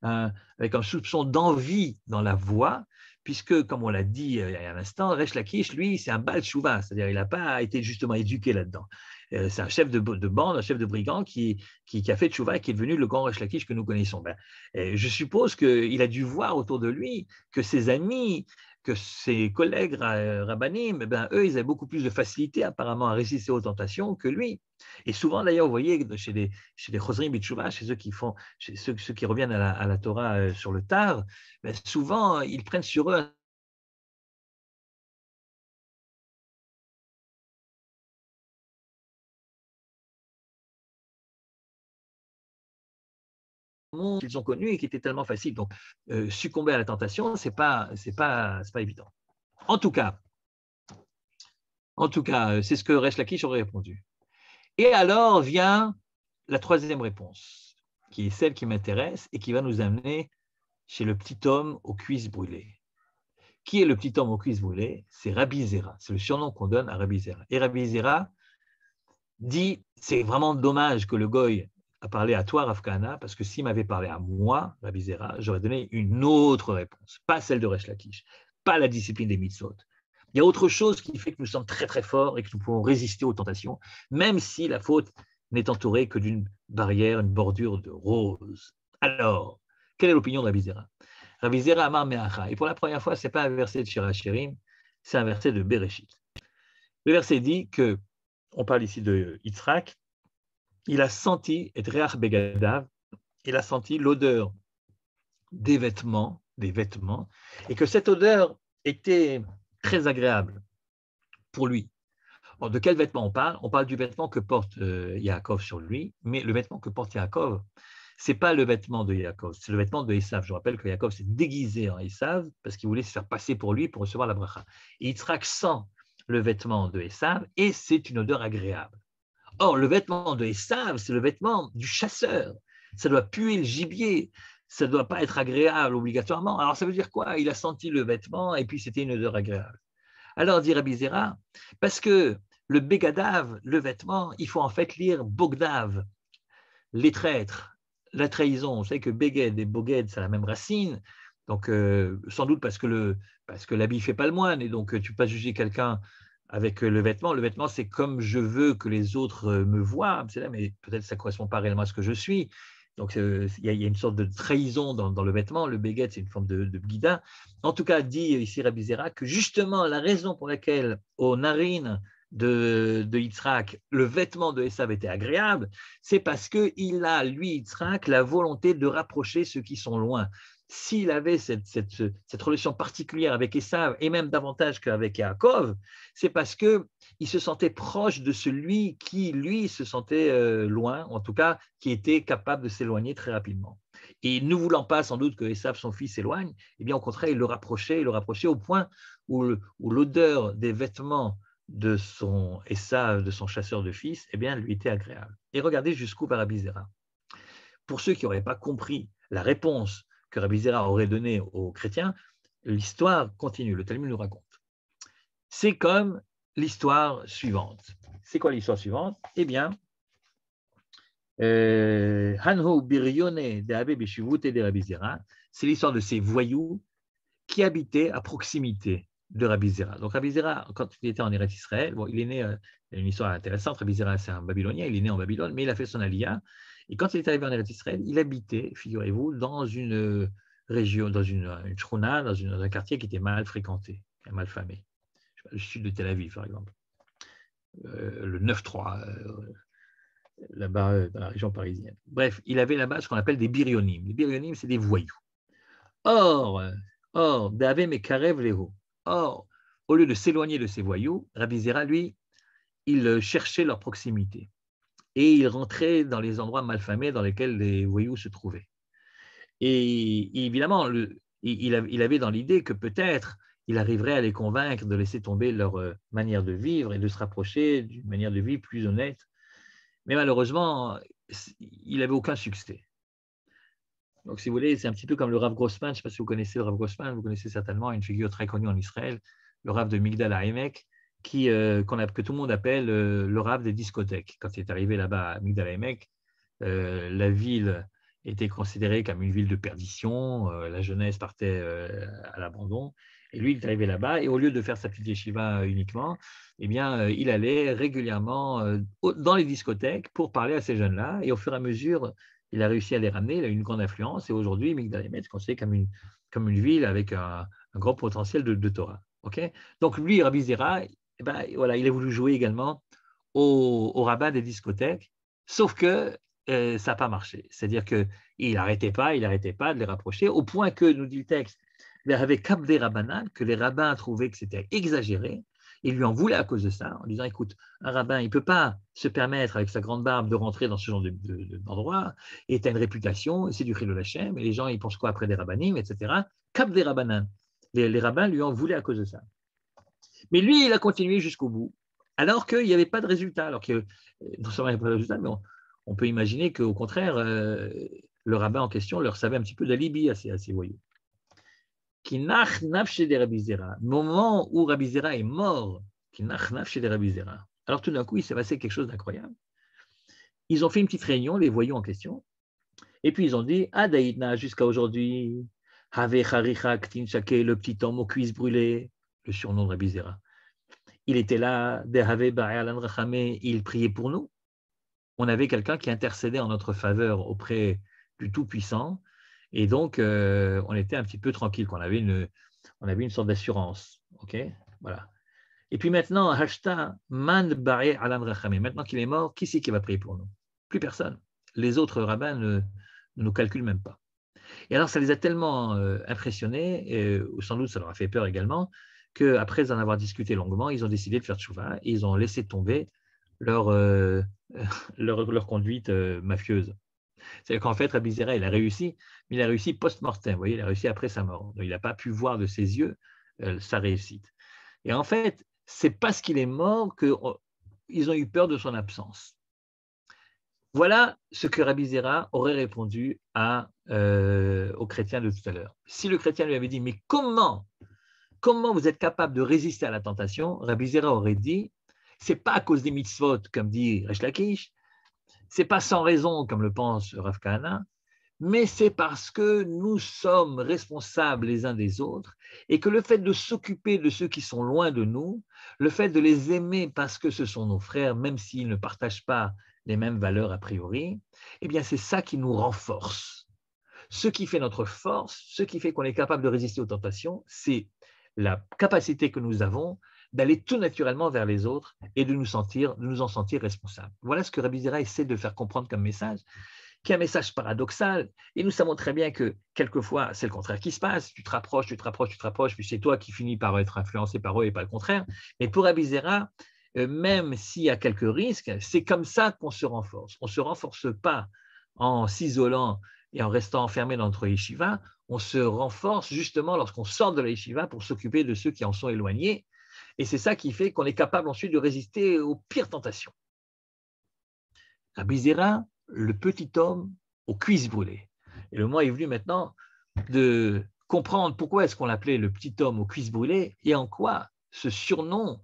un soupçon d'envie dans la voix, puisque, comme on l'a dit il y a un instant, Resh Lakish, lui, c'est un Baal Tshuva, c'est-à-dire il n'a pas été justement éduqué là-dedans. C'est un chef de bande, un chef de brigand qui a fait Tshuva et qui est devenu le grand Resh Lakish que nous connaissons. Je suppose qu'il a dû voir autour de lui que ses amis, que ses collègues rabbanim, eux, ils avaient beaucoup plus de facilité apparemment à résister aux tentations que lui. Et souvent, d'ailleurs, vous voyez, chez les Chosrim B'Tshuva, chez ceux qui reviennent à la Torah sur le tard, souvent, ils prennent sur eux qu'ils ont connu et qui était tellement facile. Donc, succomber à la tentation, c'est pas évident. En tout cas, c'est ce que Resh Lakish aurait répondu. Et alors vient la troisième réponse, qui est celle qui m'intéresse et qui va nous amener chez le petit homme aux cuisses brûlées. Qui est le petit homme aux cuisses brûlées? C'est Rabbi Zera. C'est le surnom qu'on donne à Rabbi Zera. Et Rabbi Zera dit, c'est vraiment dommage que le goy a parlé à toi, Rav Kahana, parce que s'il m'avait parlé à moi, Rabbi Zera, j'aurais donné une autre réponse, pas celle de Resh Lakish, pas la discipline des mitzvot. Il y a autre chose qui fait que nous sommes très très forts et que nous pouvons résister aux tentations, même si la faute n'est entourée que d'une barrière, une bordure de rose. Alors, quelle est l'opinion de Rabbi Zera? Rabbi Zera Amar Me'acha. Et pour la première fois, ce n'est pas un verset de Shir HaShirim, c'est un verset de Bereshit. Le verset dit que, on parle ici de Yitzhak, il a senti, et Reach Begadav, il a senti l'odeur des vêtements, et que cette odeur était très agréable pour lui. Alors, de quel vêtement on parle? On parle du vêtement que porte Yaakov sur lui, mais le vêtement que porte Yaakov, ce n'est pas le vêtement de Yaakov, c'est le vêtement de Esav. Je rappelle que Yaakov s'est déguisé en Esav parce qu'il voulait se faire passer pour lui pour recevoir la bracha. Et Yitzhak sent le vêtement de Esav et c'est une odeur agréable. Or, le vêtement de Esav, c'est le vêtement du chasseur. Ça doit puer le gibier, ça ne doit pas être agréable obligatoirement. Alors, ça veut dire quoi? Il a senti le vêtement et puis c'était une odeur agréable. Alors, dit Rabbi Zera, parce que le Begadav, le vêtement, il faut en fait lire Bogdav, les traîtres, la trahison. Vous savez que Beged et Boged, c'est la même racine. Donc, sans doute parce que l'habit ne fait pas le moine. Et donc, tu ne peux pas juger quelqu'un avec le vêtement. Le vêtement, c'est comme je veux que les autres me voient. C'est là, mais peut-être que ça ne correspond pas réellement à ce que je suis. Donc, il y a une sorte de trahison dans le vêtement. Le Beged, c'est une forme de guida. En tout cas, dit ici Rabbi Zera que justement, la raison pour laquelle aux narines de Yitzhak, le vêtement de Esav était agréable, c'est parce qu'il a, lui, Yitzhak, la volonté de rapprocher ceux qui sont loin. S'il avait cette relation particulière avec Esav, et même davantage qu'avec Yaakov, c'est parce qu'il se sentait proche de celui qui, lui, se sentait loin, en tout cas, qui était capable de s'éloigner très rapidement. Et ne voulant pas sans doute que Esav, son fils, s'éloigne, eh bien, au contraire, il le rapprochait au point où l'odeur des vêtements de son Esav, de son chasseur de fils, eh bien, lui était agréable. Et regardez jusqu'où va Rabbi Zera. Pour ceux qui n'auraient pas compris la réponse que Rabbi Zera aurait donnée aux chrétiens, l'histoire continue, le Talmud nous raconte. C'est comme l'histoire suivante. C'est quoi l'histoire suivante? Eh bien, Hanho Birione de Abe Beshivute de Rabbi Zera, c'est l'histoire de ces voyous qui habitaient à proximité de Rabbi Zera. Donc Rabbi Zera, quand il était en Eretz Israël, bon, il est né, il y a une histoire intéressante, Rabbi Zera c'est un Babylonien, il est né en Babylone, mais il a fait son aliyah, et quand il est arrivé en Eretz Israël, il habitait, figurez-vous, dans une région, dans une shruna, dans un quartier qui était mal fréquenté, mal famé. Le sud de Tel Aviv, par exemple. Le 9-3, là-bas, dans la région parisienne. Bref, il avait là-bas ce qu'on appelle des birionim. Les birionim, c'est des voyous. Or, Davé me karev leho. Or, au lieu de s'éloigner de ces voyous, Rabbi Zera, lui, il cherchait leur proximité. Et il rentrait dans les endroits malfamés dans lesquels les voyous se trouvaient. Et évidemment, il avait dans l'idée que peut-être il arriverait à les convaincre de laisser tomber leur manière de vivre et de se rapprocher d'une manière de vie plus honnête. Mais malheureusement, il n'avait aucun succès. Donc, si vous voulez, c'est un petit peu comme le Rav Grossman. Je ne sais pas si vous connaissez le Rav Grossman, vous connaissez certainement une figure très connue en Israël, le Rav de Migdal HaEmek, que tout le monde appelle le Rav des discothèques. Quand il est arrivé là-bas à Migdal HaEmek, la ville était considérée comme une ville de perdition, la jeunesse partait à l'abandon, Et lui, il est arrivé là-bas, et au lieu de faire sa petite yeshiva uniquement, eh bien, il allait régulièrement dans les discothèques pour parler à ces jeunes-là, et au fur et à mesure, il a réussi à les ramener, il a eu une grande influence, et aujourd'hui, Migdal Emet est considéré comme une ville avec un grand potentiel de Torah. Okay, donc lui, Rabbi Zera, eh ben, voilà, il a voulu jouer également au rabbin des discothèques, sauf que ça n'a pas marché. C'est-à-dire qu'il n'arrêtait pas de les rapprocher, au point que, nous dit le texte, il avait Kabdé Rabbanan, que les rabbins trouvaient que c'était exagéré, et lui en voulaient à cause de ça, en disant, écoute, un rabbin, il ne peut pas se permettre, avec sa grande barbe, de rentrer dans ce genre d'endroit, et tu as une réputation, et c'est du Chilul Hashem, et les gens, ils pensent quoi après des rabbanim, etc. Kabdé Rabbanan. Les rabbins lui en voulaient à cause de ça. Mais lui, il a continué jusqu'au bout, alors qu'il n'y avait pas de résultat. Alors que, non seulement il n'y avait pas de résultat, mais on peut imaginer qu'au contraire, le rabbin en question leur savait un petit peu d'alibi à ces voyous. Moment où Rabbi Zera est mort, alors tout d'un coup, il s'est passé quelque chose d'incroyable. Ils ont fait une petite réunion, les voyous en question, et puis ils ont dit, Daïdna, jusqu'à aujourd'hui, le petit homme aux cuisses brûlées, le surnom de Rabbi Zera. Il était là, il priait pour nous. On avait quelqu'un qui intercédait en notre faveur auprès du Tout-Puissant, et donc on était un petit peu tranquille, on avait une sorte d'assurance. Okay, voilà. Et puis maintenant, maintenant qu'il est mort, qui c'est qui va prier pour nous? Plus personne. Les autres rabbins ne nous calculent même pas. Et alors, ça les a tellement impressionnés, et sans doute ça leur a fait peur également, qu'après en avoir discuté longuement, ils ont décidé de faire tchouva et ils ont laissé tomber leur conduite mafieuse. C'est-à-dire qu'en fait, Rabbi Zera, il a réussi, mais il a réussi post-mortem, vous voyez, il a réussi après sa mort. Donc, il n'a pas pu voir de ses yeux sa réussite. Et en fait, c'est parce qu'il est mort qu'ils ont eu peur de son absence. Voilà ce que Rabbi Zera aurait répondu au chrétien de tout à l'heure. Si le chrétien lui avait dit, mais comment vous êtes capable de résister à la tentation, Rabbi Zera aurait dit, c'est pas à cause des mitzvot, comme dit Resh Lakish, c'est pas sans raison, comme le pense Rav Kahana, mais c'est parce que nous sommes responsables les uns des autres et que le fait de s'occuper de ceux qui sont loin de nous, le fait de les aimer parce que ce sont nos frères, même s'ils ne partagent pas les mêmes valeurs a priori, eh bien c'est ça qui nous renforce. Ce qui fait notre force, ce qui fait qu'on est capable de résister aux tentations, c'est la capacité que nous avons d'aller tout naturellement vers les autres et de nous en sentir responsables. Voilà ce que Rabbi Zera essaie de faire comprendre comme message, qui est un message paradoxal, et nous savons très bien que quelquefois, c'est le contraire qui se passe, tu te rapproches, puis c'est toi qui finis par être influencé par eux et pas le contraire. Mais pour Rabbi Zera, même s'il y a quelques risques, c'est comme ça qu'on se renforce. On ne se renforce pas en s'isolant et en restant enfermé dans notre yeshiva, on se renforce justement lorsqu'on sort de la yeshiva pour s'occuper de ceux qui en sont éloignés, et c'est ça qui fait qu'on est capable ensuite de résister aux pires tentations. Rabbi Zera, le petit homme aux cuisses brûlées. Et le moment est venu maintenant de comprendre pourquoi est-ce qu'on l'appelait le petit homme aux cuisses brûlées et en quoi ce surnom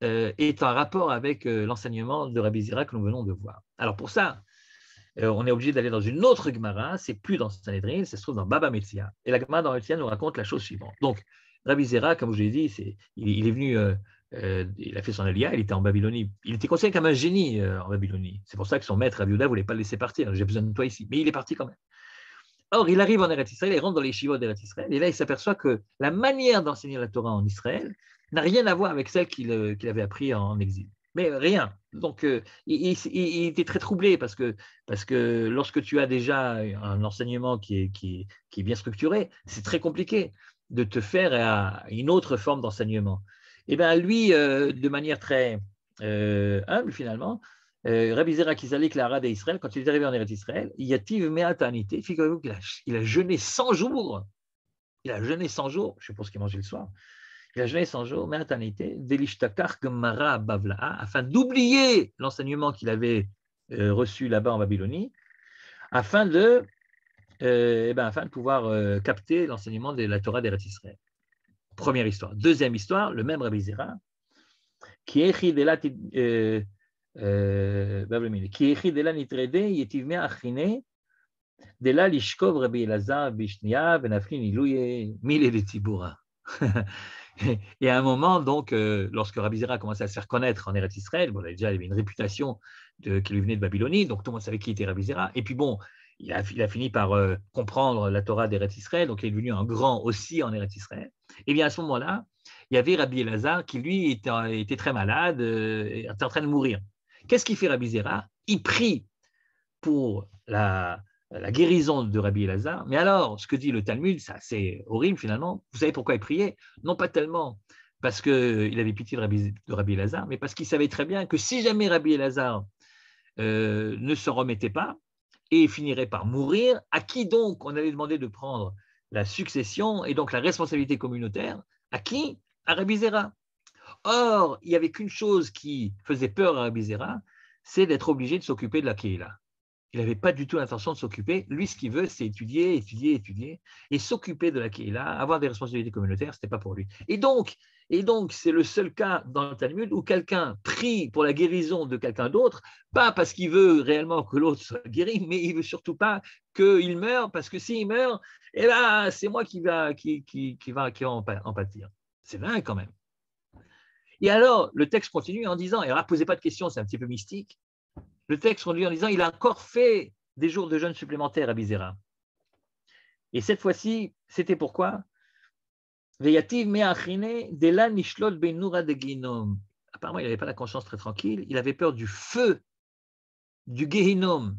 est en rapport avec l'enseignement de Rabbi Zera que nous venons de voir. Alors pour ça, on est obligé d'aller dans une autre Gemara, c'est plus dans Sanhedrin, ça se trouve dans Baba Metzia. Et la Gemara dans Metzia nous raconte la chose suivante. Donc, Rabbi Zera, comme je l'ai dit, il est venu, il a fait son alia, il était en Babylonie. Il était considéré comme un génie en Babylonie. C'est pour ça que son maître, Rabbi Yehuda, ne voulait pas le laisser partir. J'ai besoin de toi ici. Mais il est parti quand même. Or, il arrive en Eretz Israël, il rentre dans les shivot d'Eretz Israël, et là, il s'aperçoit que la manière d'enseigner la Torah en Israël n'a rien à voir avec celle qu'il avait appris en exil. Mais rien. Donc, il était très troublé parce que lorsque tu as déjà un enseignement qui est bien structuré, c'est très compliqué de te faire à une autre forme d'enseignement. Et bien, lui, de manière très humble, finalement, Rabbi Zera Kizalik, la Rade d'Israël, quand il est arrivé en Eretz Israël, Yativ Me'atanité, figurez-vous qu'il a jeûné 100 jours. Il a jeûné 100 jours, je suppose qu'il mangeait le soir. Il a jeûné 100 jours, Me'atanité, Delishtakar Gemara Bavla'a, afin d'oublier l'enseignement qu'il avait reçu là-bas en Babylonie, afin de pouvoir capter l'enseignement de la Torah d'Eretz Israël. Première histoire. Deuxième histoire, le même Rabbi Zera, qui écrit de la nitrede yetiv me achine de la lishkov Rabbi Elazar bishnia venaflin ilouye mille de tibura. Et à un moment, donc, lorsque Rabbi Zera a commencé à se faire connaître en Eretz Israël, bon, déjà, il avait une réputation qui lui venait de Babylonie, donc tout le monde savait qui était Rabbi Zera. Et puis bon, il a fini par comprendre la Torah d'Eretz Israël, donc il est devenu un grand aussi en Eretz Israël. Et bien à ce moment-là, il y avait Rabbi Elazar qui, lui, était très malade, était en train de mourir. Qu'est-ce qu'il fait Rabbi Zera? Il prie pour la guérison de Rabbi Elazar. Mais alors, ce que dit le Talmud, c'est assez horrible finalement. Vous savez pourquoi il priait? Non pas tellement parce qu'il avait pitié de Rabbi Elazar, mais parce qu'il savait très bien que si jamais Rabbi Elazar ne se remettait pas et finirait par mourir, à qui donc on allait demander de prendre la succession et donc la responsabilité communautaire? À qui? À Rabbi Zera. Or, il n'y avait qu'une chose qui faisait peur à Rabbi Zera, c'est d'être obligé de s'occuper de la Kehila. Il n'avait pas du tout l'intention de s'occuper. Lui, ce qu'il veut, c'est étudier, étudier, étudier, et s'occuper de la Kehila, avoir des responsabilités communautaires, ce n'était pas pour lui. Et donc, c'est le seul cas dans le Talmud où quelqu'un prie pour la guérison de quelqu'un d'autre, pas parce qu'il veut réellement que l'autre soit guéri, mais il ne veut surtout pas qu'il meure, parce que s'il meurt, eh ben, c'est moi qui va en pâtir. C'est dingue quand même. Et alors, le texte continue en disant, et alors, posez pas de questions, c'est un petit peu mystique. Le texte continue en disant, il a encore fait des jours de jeûne supplémentaires à Bizera. Et cette fois-ci, c'était pourquoi? Apparemment, il n'avait pas la conscience très tranquille, il avait peur du feu du Gehinom.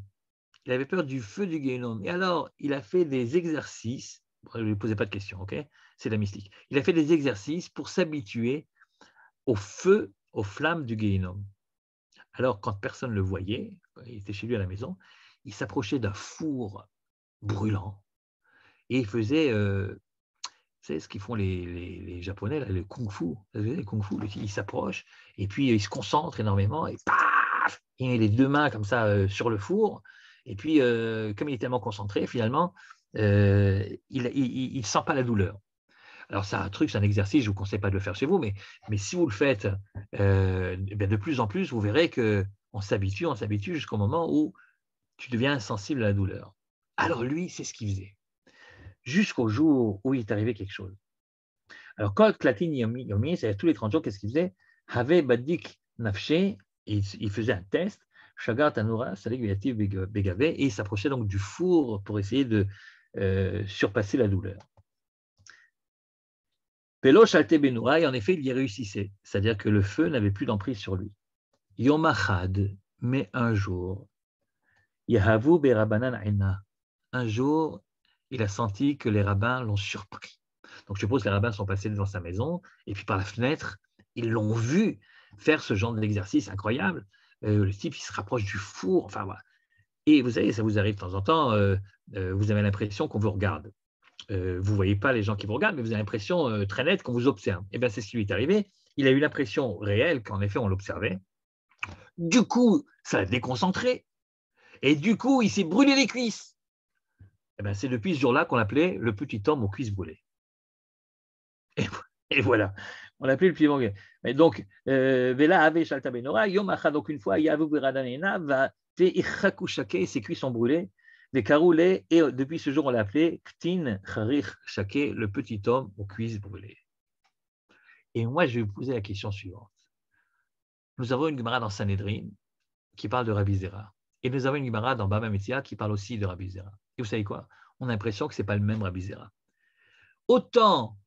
Il avait peur du feu du Gehinom. Et alors, il a fait des exercices, je ne lui posais pas de questions, ok? C'est la mystique. Il a fait des exercices pour s'habituer au feu, aux flammes du Gehinom. Alors, quand personne ne le voyait, il était chez lui à la maison, il s'approchait d'un four brûlant et il faisait, vous savez ce qu'ils font les Japonais, là, le kung-fu, ils s'approchent et puis ils se concentrent énormément et paf, il met les deux mains comme ça sur le four et puis comme il est tellement concentré, finalement, il ne sent pas la douleur. Alors, c'est un truc, c'est un exercice, je ne vous conseille pas de le faire chez vous, mais si vous le faites de plus en plus, vous verrez qu'on s'habitue jusqu'au moment où tu deviens insensible à la douleur. Alors, lui, c'est ce qu'il faisait, jusqu'au jour où il est arrivé quelque chose. Alors, quand Klatin Yomi, c'est-à-dire tous les 30 jours, qu'est-ce qu'il faisait? Have Badik Nafshe, il faisait un test, Shagar Tanura, Saleg Viativ Begave, et il s'approchait donc du four pour essayer de surpasser la douleur. Pelo Shalte Benoura, et en effet, il y réussissait, c'est-à-dire que le feu n'avait plus d'emprise sur lui. Yom Achad, mais un jour, Yahavu Berabanan Aina, un jour, il a senti que les rabbins l'ont surpris. Donc, je suppose que les rabbins sont passés devant sa maison, et puis par la fenêtre, ils l'ont vu faire ce genre d'exercice incroyable. Le type, il se rapproche du four, enfin voilà. Et vous savez, ça vous arrive de temps en temps, vous avez l'impression qu'on vous regarde. Vous ne voyez pas les gens qui vous regardent, mais vous avez l'impression très nette qu'on vous observe. Et bien, c'est ce qui lui est arrivé. Il a eu l'impression réelle qu'en effet, on l'observait. Du coup, ça l'a déconcentré. Et du coup, il s'est brûlé les cuisses. Et bien, c'est depuis ce jour-là qu'on l'appelait le petit homme aux cuisses brûlées. Et voilà, on l'appelait le petit homme. Mais donc, Vela Ave Shalta Benora, Yom Acha, donc une fois, Yavu Beradanena, va te Ichaku Shake, ses cuisses sont brûlées. Des caroulés, et depuis ce jour, on l'a appelé Ktin Charich Shake, le petit homme aux cuisses brûlées. Et moi, je vais vous poser la question suivante. Nous avons une Gemara dans Sanhedrin qui parle de Rabbi Zera. Et nous avons une Gemara dans Baba Metzia qui parle aussi de Rabbi Zera. Et vous savez quoi? On a l'impression que ce n'est pas le même Rabbi Zera. Autant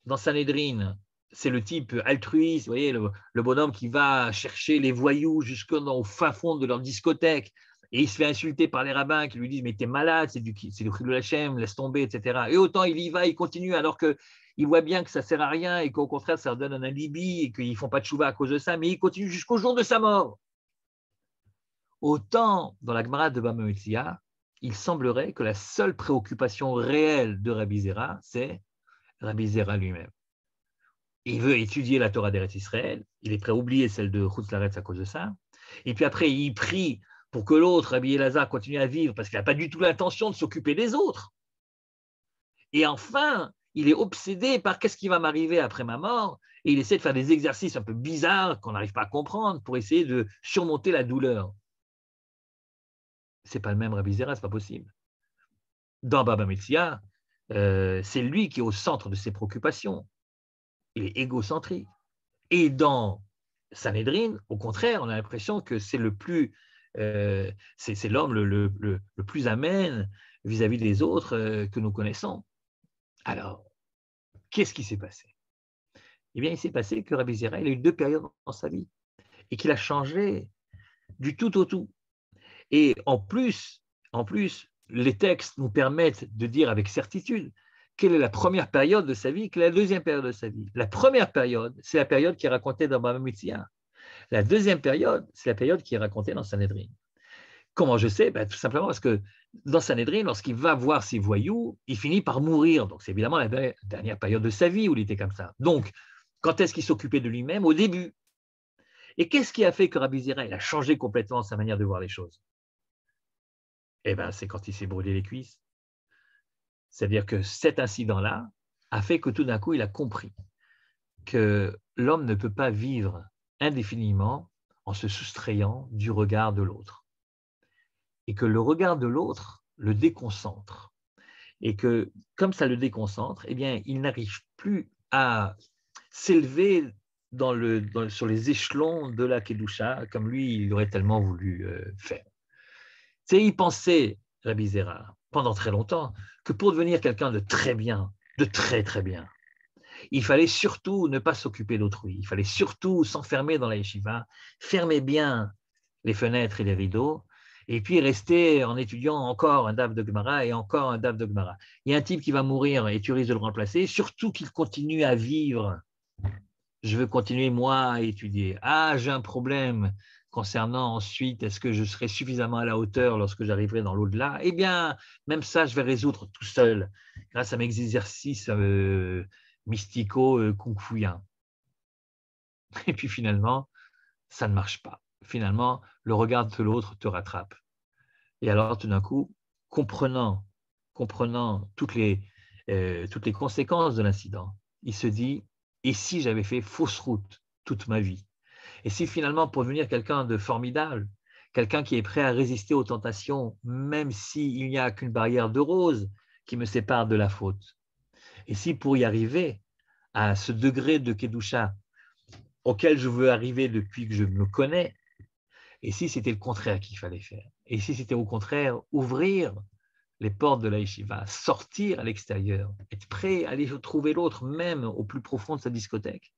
dans Sanhedrin, c'est le type altruiste, vous voyez, le bonhomme qui va chercher les voyous jusqu'au fin fond de leur discothèque, et il se fait insulter par les rabbins qui lui disent « mais t'es malade, c'est du Chilul Hashem, laisse tomber, etc. » Et autant il y va, il continue, alors qu'il voit bien que ça ne sert à rien et qu'au contraire, ça leur donne un alibi et qu'ils ne font pas de chouva à cause de ça, mais il continue jusqu'au jour de sa mort. Autant, dans la Gemara de Baba Metzia, il semblerait que la seule préoccupation réelle de Rabbi Zera, c'est Rabbi Zera lui-même. Il veut étudier la Torah d'Eretz Israël, il est prêt à oublier celle de Chutz La'aretz à cause de ça, et puis après, il prie pour que l'autre, Rabbi Elazar, continue à vivre parce qu'il n'a pas du tout l'intention de s'occuper des autres. Et enfin, il est obsédé par qu'est-ce qui va m'arriver après ma mort, et il essaie de faire des exercices un peu bizarres qu'on n'arrive pas à comprendre pour essayer de surmonter la douleur. Ce n'est pas le même Rabbi Zera, ce n'est pas possible. Dans Baba Metzia, c'est lui qui est au centre de ses préoccupations. Il est égocentrique. Et dans Sanhédrin, au contraire, on a l'impression que c'est c'est l'homme le plus amène vis-à-vis des autres que nous connaissons. Alors, qu'est-ce qui s'est passé? Eh bien, il s'est passé que Rabbi Zera, il a eu 2 périodes dans sa vie et qu'il a changé du tout au tout. Et en plus, les textes nous permettent de dire avec certitude quelle est la première période de sa vie, quelle est la deuxième période de sa vie. La première période, c'est la période qui est racontée dans Bava Metzia. La deuxième période, c'est la période qui est racontée dans Sanhédrin. Comment je sais? Tout simplement parce que dans Sanhédrin, lorsqu'il va voir ses voyous, il finit par mourir. Donc, c'est évidemment la dernière période de sa vie où il était comme ça. Donc, quand est-ce qu'il s'occupait de lui-même? Au début. Et qu'est-ce qui a fait que Rabbi Zera, il a changé complètement sa manière de voir les choses? Eh bien, c'est quand il s'est brûlé les cuisses. C'est-à-dire que cet incident-là a fait que tout d'un coup, il a compris que l'homme ne peut pas vivre indéfiniment en se soustrayant du regard de l'autre. Et que le regard de l'autre le déconcentre. Et que, comme ça le déconcentre, eh bien, il n'arrive plus à s'élever sur les échelons de la Kedusha, comme lui, il aurait tellement voulu faire. Il pensait, Rabbi Zera, pendant très longtemps, que pour devenir quelqu'un de très bien, de très très bien, il fallait surtout ne pas s'occuper d'autrui, il fallait surtout s'enfermer dans la yeshiva, fermer bien les fenêtres et les rideaux, et puis rester en étudiant encore un daf de Gemara et encore un daf de Gemara. Il y a un type qui va mourir et tu risques de le remplacer, surtout qu'il continue à vivre. Je veux continuer, moi, à étudier. Ah, j'ai un problème concernant ensuite, est-ce que je serai suffisamment à la hauteur lorsque j'arriverai dans l'au-delà? Eh bien, même ça, je vais résoudre tout seul, grâce à mes exercices mystico-kung-fuiens. Et puis finalement, ça ne marche pas. Finalement, le regard de l'autre te rattrape. Et alors, tout d'un coup, comprenant toutes les conséquences de l'incident, il se dit, et si j'avais fait fausse route toute ma vie? Et si finalement, pour devenir quelqu'un de formidable, quelqu'un qui est prêt à résister aux tentations, même s'il n'y a qu'une barrière de rose qui me sépare de la faute, et si pour y arriver à ce degré de Kedusha auquel je veux arriver depuis que je me connais, et si c'était le contraire qu'il fallait faire, et si c'était au contraire ouvrir les portes de la yeshiva, sortir à l'extérieur, être prêt à aller trouver l'autre même au plus profond de sa discothèque.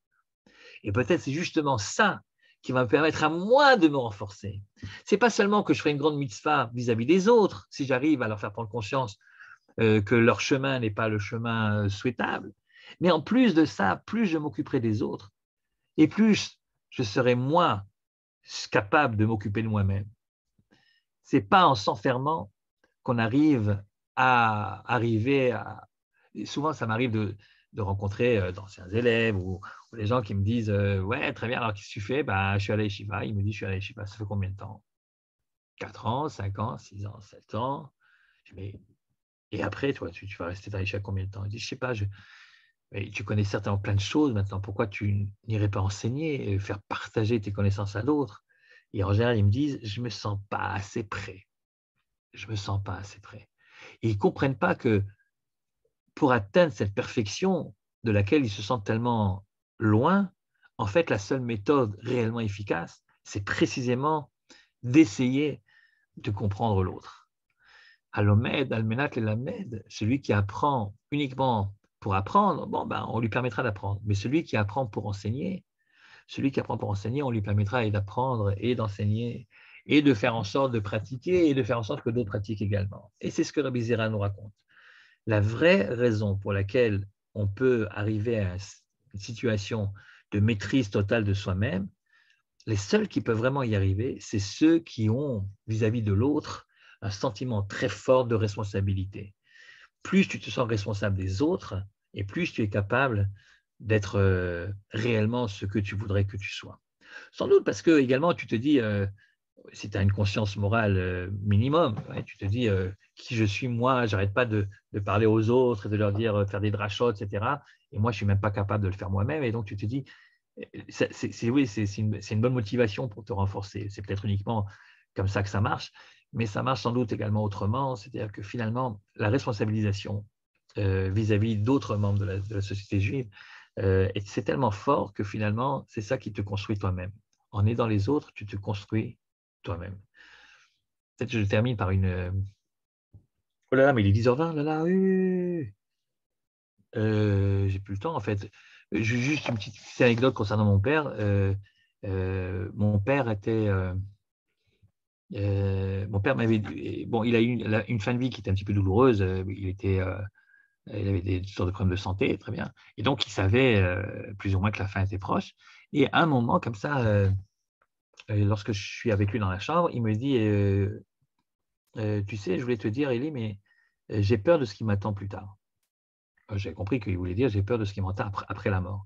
Et peut-être c'est justement ça qui va me permettre à moi de me renforcer. Ce n'est pas seulement que je ferai une grande mitzvah vis-à-vis des autres, si j'arrive à leur faire prendre conscience que leur chemin n'est pas le chemin souhaitable, mais en plus de ça, plus je m'occuperai des autres, et plus je serai moi capable de m'occuper de moi-même. Ce n'est pas en s'enfermant qu'on arrive à arriver à… Souvent, ça m'arrive de rencontrer d'anciens élèves ou les gens qui me disent ouais, très bien, alors qu'est-ce que tu fais? Je suis à la yeshiva. Il me dit, je suis à la yeshiva. Ça fait combien de temps? 4 ans, 5 ans, 6 ans, 7 ans. Je dis, mais… Et après, toi, tu vas rester à la yeshiva combien de temps? Il dit, je ne sais pas, mais tu connais certainement plein de choses maintenant. Pourquoi tu n'irais pas enseigner et faire partager tes connaissances à d'autres? Et en général, ils me disent, je ne me sens pas assez prêt. Je ne me sens pas assez prêt. Et ils ne comprennent pas que pour atteindre cette perfection de laquelle ils se sentent tellement loin, en fait, la seule méthode réellement efficace, c'est précisément d'essayer de comprendre l'autre. Al-Omed, Al-Menat, Al-Lamed, celui qui apprend uniquement pour apprendre, on lui permettra d'apprendre. Mais celui qui apprend pour enseigner, on lui permettra d'apprendre et d'enseigner et de faire en sorte de pratiquer et de faire en sorte que d'autres pratiquent également. Et c'est ce que Rabbi Zera nous raconte. La vraie raison pour laquelle on peut arriver à une situation de maîtrise totale de soi-même, les seuls qui peuvent vraiment y arriver, c'est ceux qui ont vis-à-vis de l'autre un sentiment très fort de responsabilité. Plus tu te sens responsable des autres, et plus tu es capable d'être réellement ce que tu voudrais que tu sois. Sans doute parce que également tu te dis, si tu as une conscience morale minimum, tu te dis qui je suis moi, j'arrête pas de parler aux autres et de leur dire faire des drachot, etc. Et moi je suis même pas capable de le faire moi-même. Et donc tu te dis, c'est une bonne motivation pour te renforcer. C'est peut-être uniquement comme ça que ça marche, mais ça marche sans doute également autrement. C'est-à-dire que finalement la responsabilisation, vis-à-vis d'autres membres de la société juive. Et c'est tellement fort que finalement, c'est ça qui te construit toi-même. En aidant les autres, tu te construis toi-même. Peut-être que je termine par une... Oh là là, mais il est 10h20, là là, oui. J'ai plus le temps, en fait. Juste une petite anecdote concernant mon père. Mon père était... mon père m'avait dit... Bon, il a eu une fin de vie qui était un petit peu douloureuse. Il avait des sortes de problèmes de santé, très bien. Et donc, il savait plus ou moins que la fin était proche. Et à un moment, comme ça, lorsque je suis avec lui dans la chambre, il me dit tu sais, je voulais te dire, Élie, mais j'ai peur de ce qui m'attend plus tard. J'ai compris qu'il voulait dire j'ai peur de ce qui m'attend après la mort.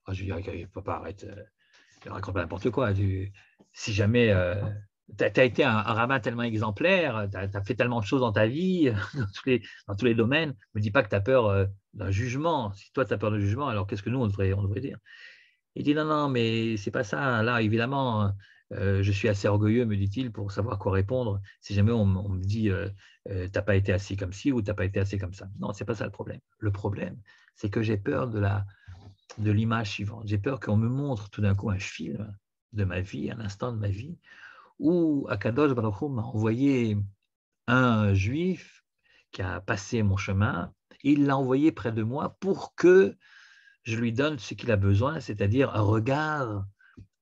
Je lui dis papa, arrête, raconte pas n'importe quoi. Si jamais tu as été un rabbin tellement exemplaire, tu as fait tellement de choses dans ta vie, dans tous les domaines, ne me dis pas que tu as peur d'un jugement. Si toi, tu as peur d'un jugement, alors qu'est-ce que nous, on devrait dire? Il dit non, mais c'est pas ça. Là, évidemment, je suis assez orgueilleux, me dit-il, pour savoir quoi répondre. Si jamais on me dit t'as pas été assis comme ci ou t'as pas été assis comme ça. Non, c'est pas ça le problème. Le problème, c'est que j'ai peur de l'image suivante. J'ai peur qu'on me montre tout d'un coup un film de ma vie, un instant de ma vie, où Akadosh Baruch Hu m'a envoyé un juif qui a passé mon chemin, et il l'a envoyé près de moi pour que je lui donne ce qu'il a besoin, c'est-à-dire un regard,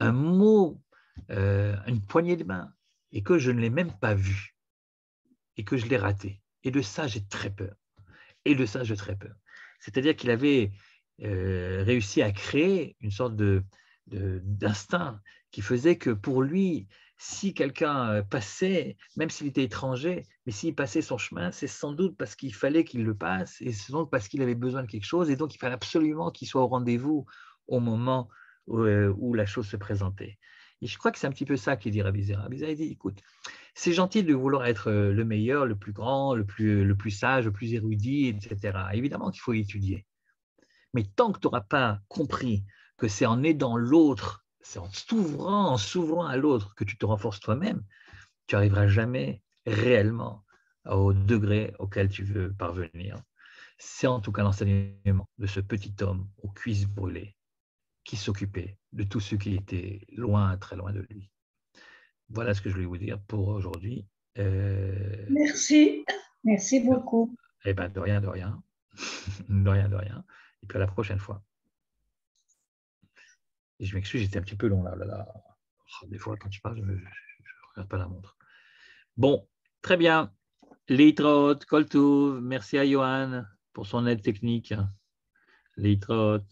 un mot, une poignée de main, et que je ne l'ai même pas vu, et que je l'ai raté. Et de ça, j'ai très peur. Et de ça, j'ai très peur. C'est-à-dire qu'il avait réussi à créer une sorte d'instinct qui faisait que pour lui, si quelqu'un passait, même s'il était étranger, mais s'il passait son chemin, c'est sans doute parce qu'il fallait qu'il le passe, et c'est donc parce qu'il avait besoin de quelque chose, et donc il fallait absolument qu'il soit au rendez-vous au moment où la chose se présentait. Et je crois que c'est un petit peu ça qu'il dit Rabbi Zera. Rabbi Zera, il dit, écoute, c'est gentil de vouloir être le meilleur, le plus grand, le plus sage, le plus érudit, etc. Évidemment qu'il faut étudier. Mais tant que tu n'auras pas compris que c'est en aidant l'autre, c'est en s'ouvrant à l'autre que tu te renforces toi-même, tu n'arriveras jamais réellement au degré auquel tu veux parvenir. C'est en tout cas l'enseignement de ce petit homme aux cuisses brûlées qui s'occupait de tous ceux qui étaient loin, très loin de lui. Voilà ce que je voulais vous dire pour aujourd'hui. Merci. Merci beaucoup. Eh bien, de rien, de rien. De rien, de rien. Et puis à la prochaine fois. Et je m'excuse, j'étais un petit peu long là. Des fois, quand tu parles, je ne regarde pas la montre. Bon, très bien. Leitraot, Koltouv, merci à Johan pour son aide technique. Leitraot.